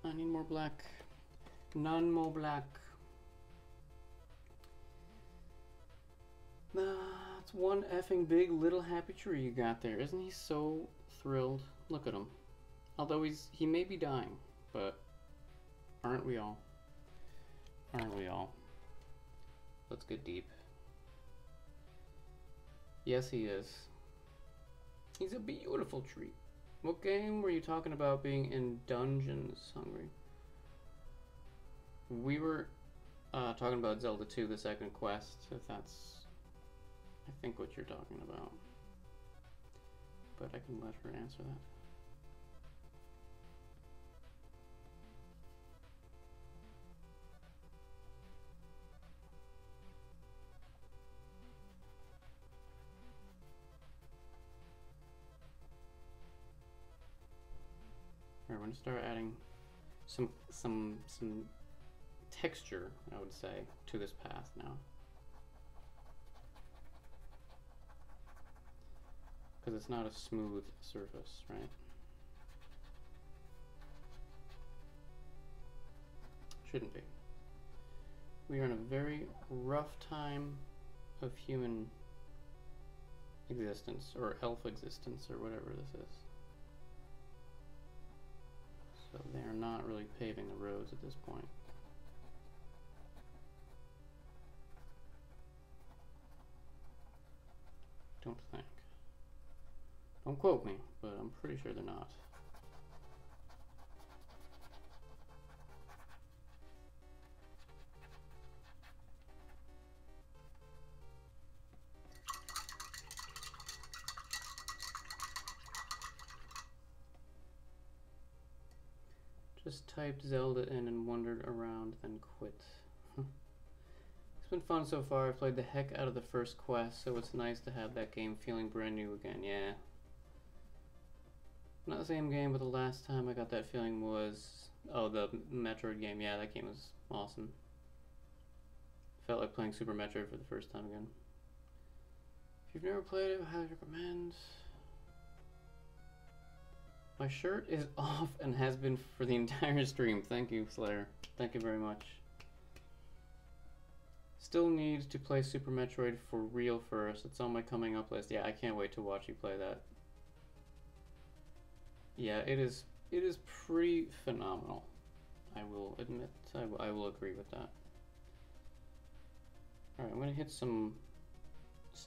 I need more black. None more black. That's one effing big little happy tree you got there. Isn't he so thrilled? Look at him. Although he may be dying, but aren't we all? Aren't we all? Let's get deep. Yes, he is. He's a beautiful tree. What game were you talking about being in dungeons hungry? We were talking about Zelda 2, the second quest, if that's, I think, what you're talking about. But I can let her answer that. Alright, we're gonna start adding some texture, I would say, to this path now. Because it's not a smooth surface, right? Shouldn't be. We are in a very rough time of human existence, or elf existence, or whatever this is. So they are not really paving the roads at this point. Don't think. Don't quote me, but I'm pretty sure they're not. Just typed Zelda in and wandered around, then quit. It's been fun so far. I've played the heck out of the first quest, so it's nice to have that game feeling brand new again. Yeah. Not the same game, but the last time I got that feeling was... Oh, the Metroid game. Yeah, that game was awesome. Felt like playing Super Metroid for the first time again. If you've never played it, I highly recommend. My shirt is off and has been for the entire stream. Thank you, Slayer. Thank you very much. Still need to play Super Metroid for real first. It's on my coming up list. Yeah, I can't wait to watch you play that. Yeah, it is pretty phenomenal. I will admit, I will agree with that. Alright, I'm going to hit some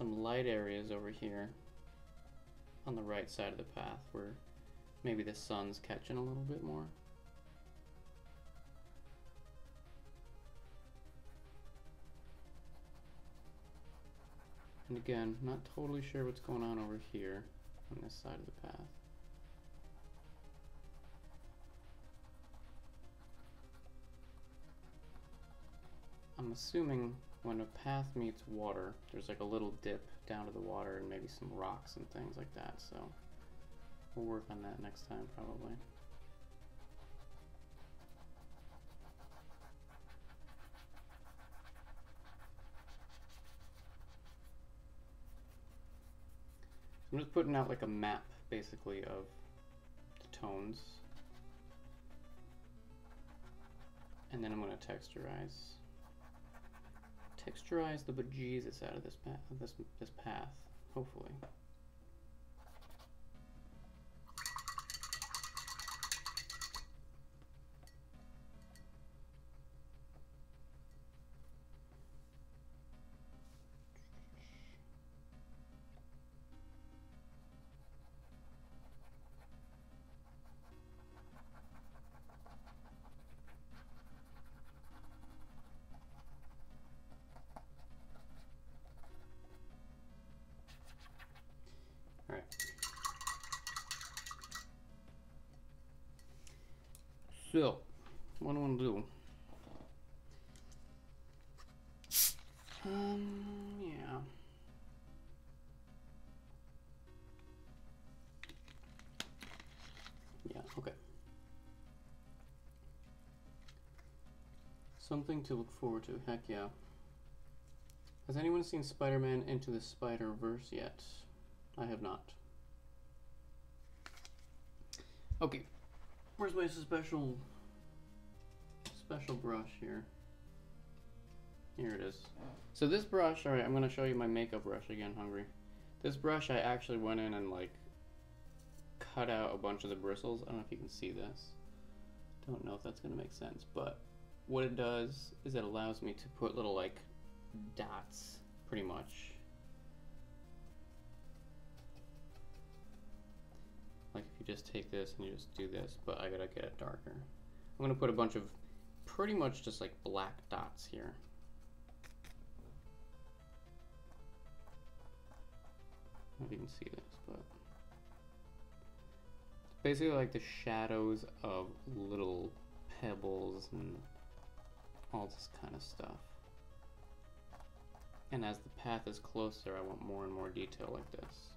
light areas over here on the right side of the path where maybe the sun's catching a little bit more. And again, not totally sure what's going on over here on this side of the path. I'm assuming when a path meets water, there's like a little dip down to the water and maybe some rocks and things like that, so we'll work on that next time probably. I'm just putting out like a map basically of the tones. And then I'm going to texturize the bejesus out of this path, hopefully. Alright. So, what do I want to do? Yeah. Yeah, okay. Something to look forward to, heck yeah. Has anyone seen Spider-Man Into the Spider-Verse yet? I have not. Okay, where's my special brush here? Here it is. So this brush, alright, I'm going to show you my makeup brush again, Hungry. This brush, I actually went in and like cut out a bunch of the bristles. I don't know if you can see this. Don't know if that's going to make sense, but what it does is it allows me to put little like dots, pretty much. Like if you just take this and you just do this, but I gotta get it darker. I'm gonna put a bunch of pretty much just like black dots here. I don't know if you can see this, but it's basically like the shadows of little pebbles and all this kind of stuff. And as the path is closer, I want more and more detail like this.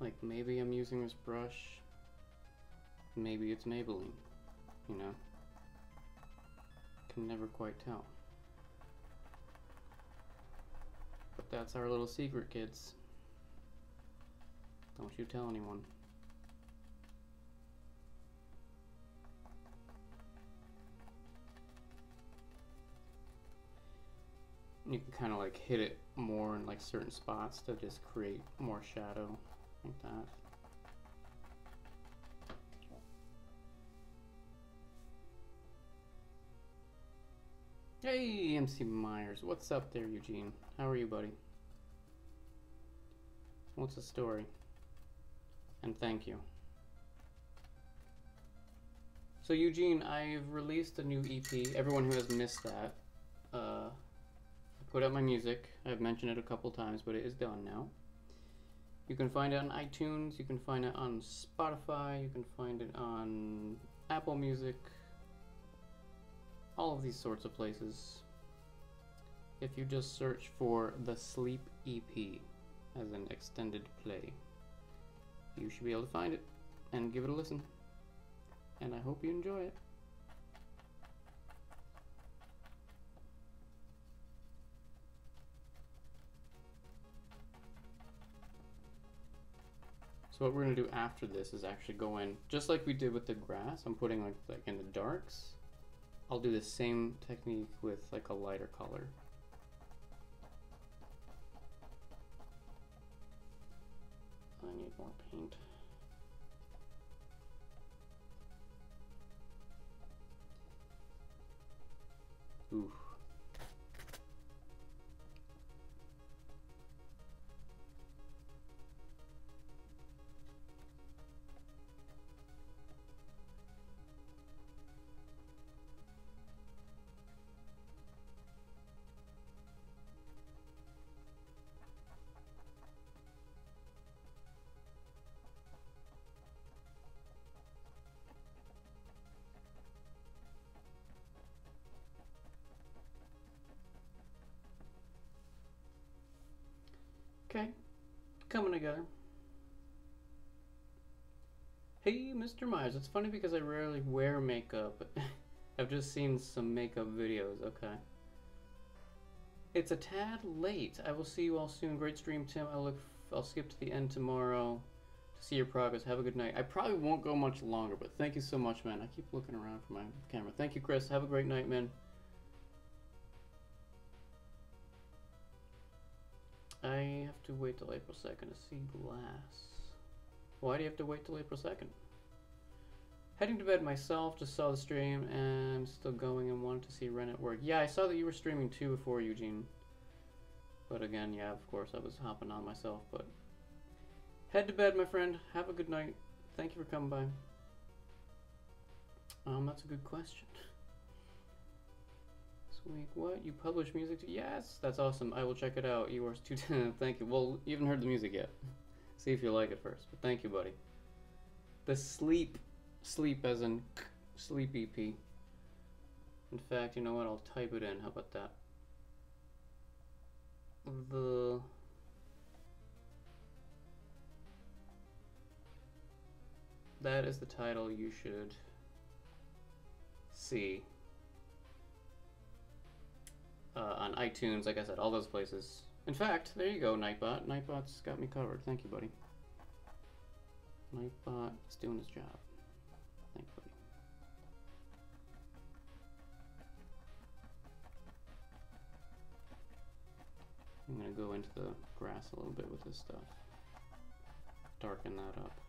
Like maybe I'm using this brush, maybe it's Maybelline, you know? Can never quite tell. But that's our little secret, kids. Don't you tell anyone. You can kind of like hit it more in like certain spots to just create more shadow. Like that. Hey, MC Myers. What's up there, Eugene? How are you, buddy? What's the story? And thank you. So, Eugene, I've released a new EP. Everyone who has missed that, I put out my music. I've mentioned it a couple times, but it is done now. You can find it on iTunes, you can find it on Spotify, you can find it on Apple Music, all of these sorts of places. If you just search for the Sleep EP as an extended play, you should be able to find it and give it a listen. And I hope you enjoy it. So what we're going to do after this is actually go in, just like we did with the grass, I'm putting like in the darks. I'll do the same technique with like a lighter color. I need more paint. Ooh. Okay, coming together. Hey, Mr. Myers. It's funny because I rarely wear makeup. I've just seen some makeup videos. Okay. It's a tad late. I will see you all soon. Great stream, Tim. I'll skip to the end tomorrow to see your progress. Have a good night. I probably won't go much longer, but thank you so much, man. I keep looking around for my camera. Thank you, Chris. Have a great night, man. I have to wait till April 2nd to see Glass. Why do you have to wait till April 2nd? Heading to bed myself, just saw the stream and still going and wanted to see Ren at work. Yeah, I saw that you were streaming too before, Eugene. But again, yeah, of course, I was hopping on myself, but... Head to bed, my friend. Have a good night. Thank you for coming by. That's a good question. This week, what? You publish music too? Yes! That's awesome. I will check it out. Yours too. Thank you. Well, you haven't heard the music yet. See if you like it first. But thank you, buddy. The Sleep as in Sleep EP. In fact, you know what? I'll type it in. How about that? That is the title you should see on iTunes, like I said, all those places. In fact, there you go, Nightbot. Nightbot's got me covered. Thank you, buddy. Nightbot is doing his job. Thank you, buddy. I'm gonna go into the grass a little bit with this stuff. Darken that up.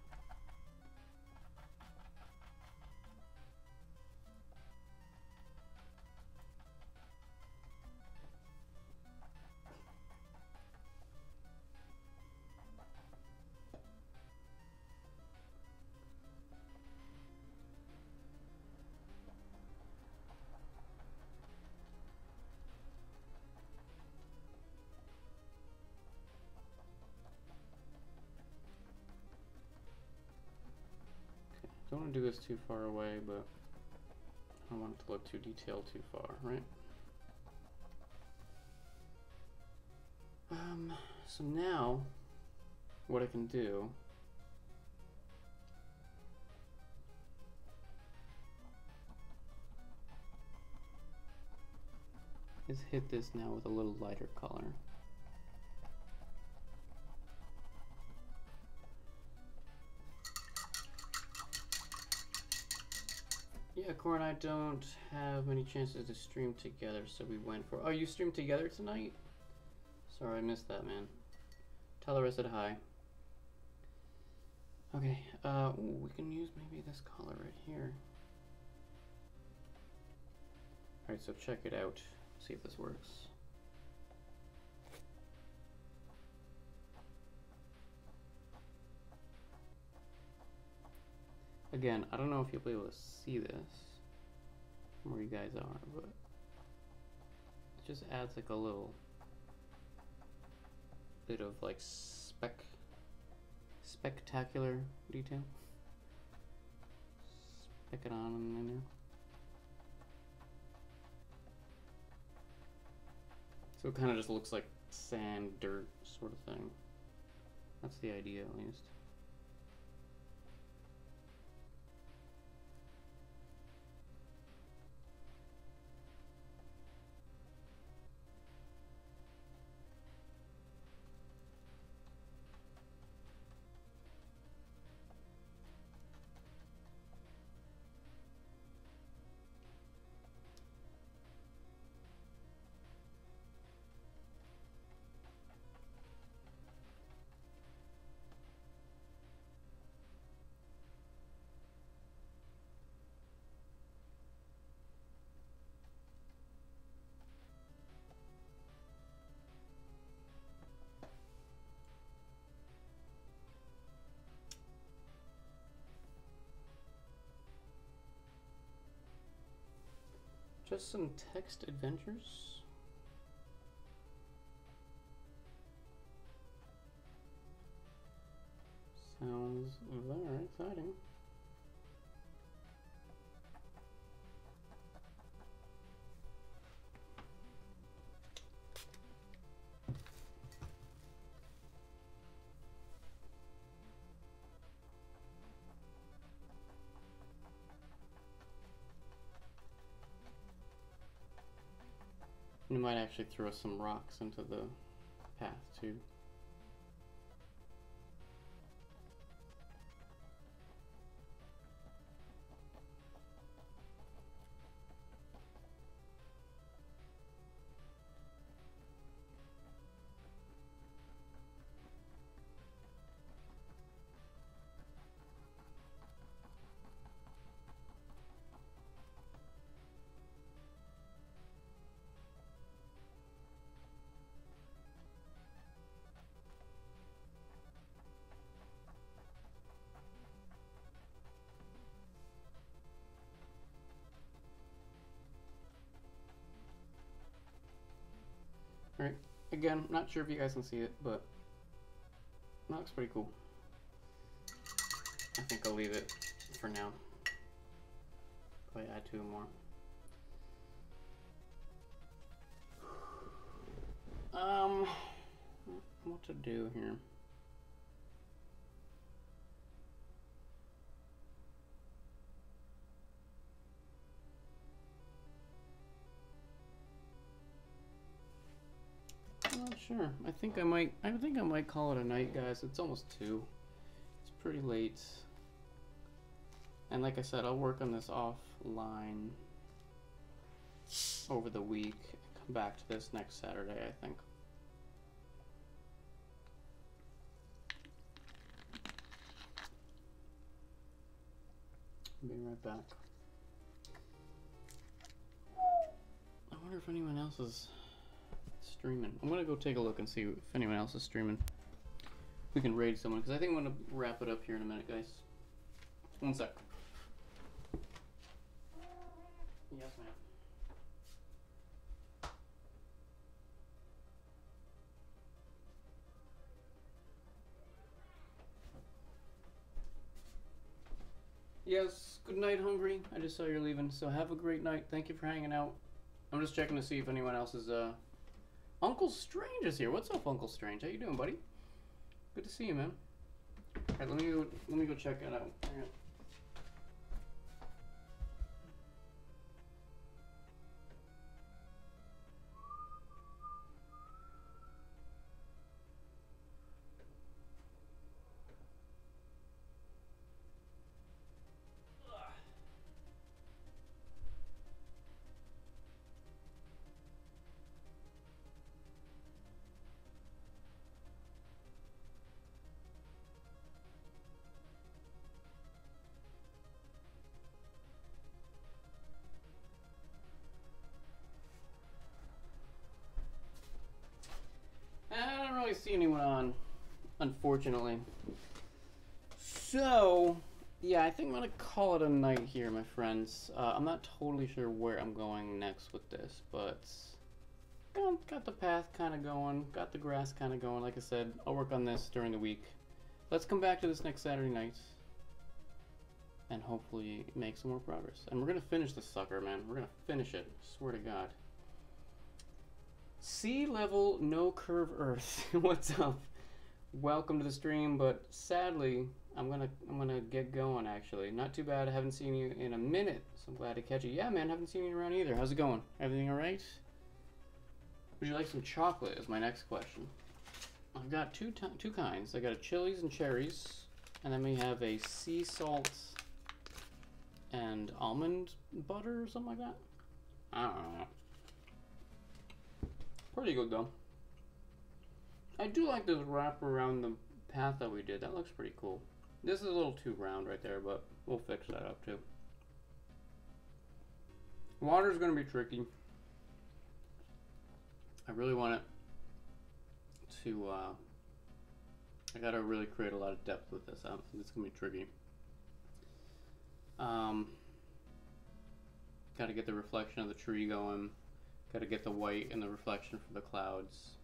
Don't want to do this too far away, but I don't want it to look too detailed too far, right? So now, what I can do is hit this now with a little lighter color. Yeah, Core and I don't have many chances to stream together, so we went for... Oh, you streamed together tonight? Sorry, I missed that, man. Tell her I said hi. Okay, ooh, we can use maybe this color right here. Alright, so check it out. See if this works. Again, I don't know if you'll be able to see this from where you guys are, but it just adds like a little bit of like spectacular detail. Speck it on in there. So it kind of just looks like sand, dirt sort of thing. That's the idea, at least. Just some text adventures. Sounds very exciting. We might actually throw some rocks into the path too. Alright, again, not sure if you guys can see it, but that looks pretty cool. I think I'll leave it for now. Probably add 2 more. What to do here? I'm not sure. I think I might call it a night, guys. It's almost 2. It's pretty late. And like I said, I'll work on this offline over the week. Come back to this next Saturday, I think. I'll be right back. I wonder if anyone else is streaming. I'm gonna go take a look and see if anyone else is streaming. We can raid someone, because I think I'm gonna wrap it up here in a minute, guys. 1 sec. Yes, ma'am. Yes, good night, Hungry. I just saw you're leaving, so have a great night. Thank you for hanging out. I'm just checking to see if anyone else is, Uncle Strange is here. What's up, Uncle Strange? How you doing, buddy? Good to see you, man. Alright, let me go check it out. Hang on. I don't really see anyone on, unfortunately. So, yeah, I think I'm gonna call it a night here, my friends. I'm not totally sure where I'm going next with this, but got the path kind of going, got the grass kind of going. Like I said, I'll work on this during the week. Let's come back to this next Saturday night and hopefully make some more progress. And we're gonna finish this sucker, man. We're gonna finish it. Swear to God. Sea level, no curve Earth. What's up? Welcome to the stream, but sadly, I'm gonna get going. Actually, not too bad. I haven't seen you in a minute, so I'm glad to catch you. Yeah, man, haven't seen you around either. How's it going? Everything all right? Would you like some chocolate? Is my next question. I've got two kinds. I got a chilies and cherries, and then we have a sea salt and almond butter or something like that. I don't know. Pretty good though. I do like this wrap around the path that we did. That looks pretty cool. This is a little too round right there, but we'll fix that up too. Water's gonna be tricky. I really want it to, I gotta really create a lot of depth with this. It's gonna be tricky. Gotta get the reflection of the tree going. Gotta get the white and the reflection for the clouds.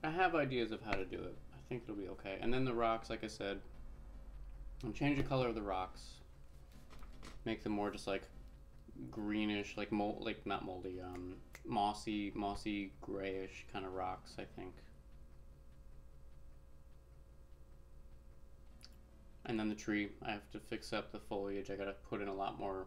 I have ideas of how to do it. I think it'll be okay. And then the rocks, like I said, I'll change the color of the rocks. Make them more just like greenish, like not moldy, mossy grayish kind of rocks, I think. And then the tree, I have to fix up the foliage. I gotta put in a lot more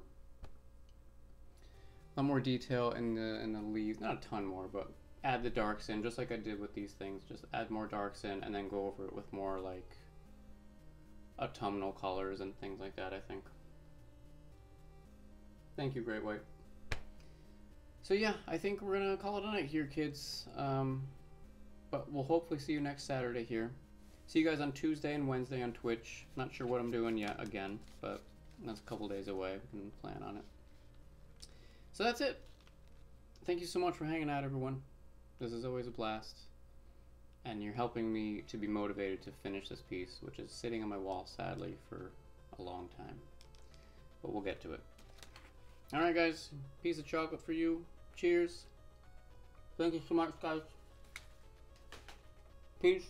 a lot more detail in the leaves. Not a ton more, but add the darks in, just like I did with these things. Just add more darks in, and then go over it with more like autumnal colors and things like that, I think. Thank you, Great White. So yeah, I think we're gonna call it a night here, kids. But we'll hopefully see you next Saturday here. See you guys on Tuesday and Wednesday on Twitch. Not sure what I'm doing yet again, but that's a couple days away. We can plan on it. So that's it. Thank you so much for hanging out, everyone. This is always a blast. And you're helping me to be motivated to finish this piece, which is sitting on my wall, sadly, for a long time. But we'll get to it. Alright, guys. Piece of chocolate for you. Cheers. Thank you so much, guys. Peace.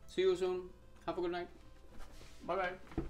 See you soon. Have a good night. Bye-bye.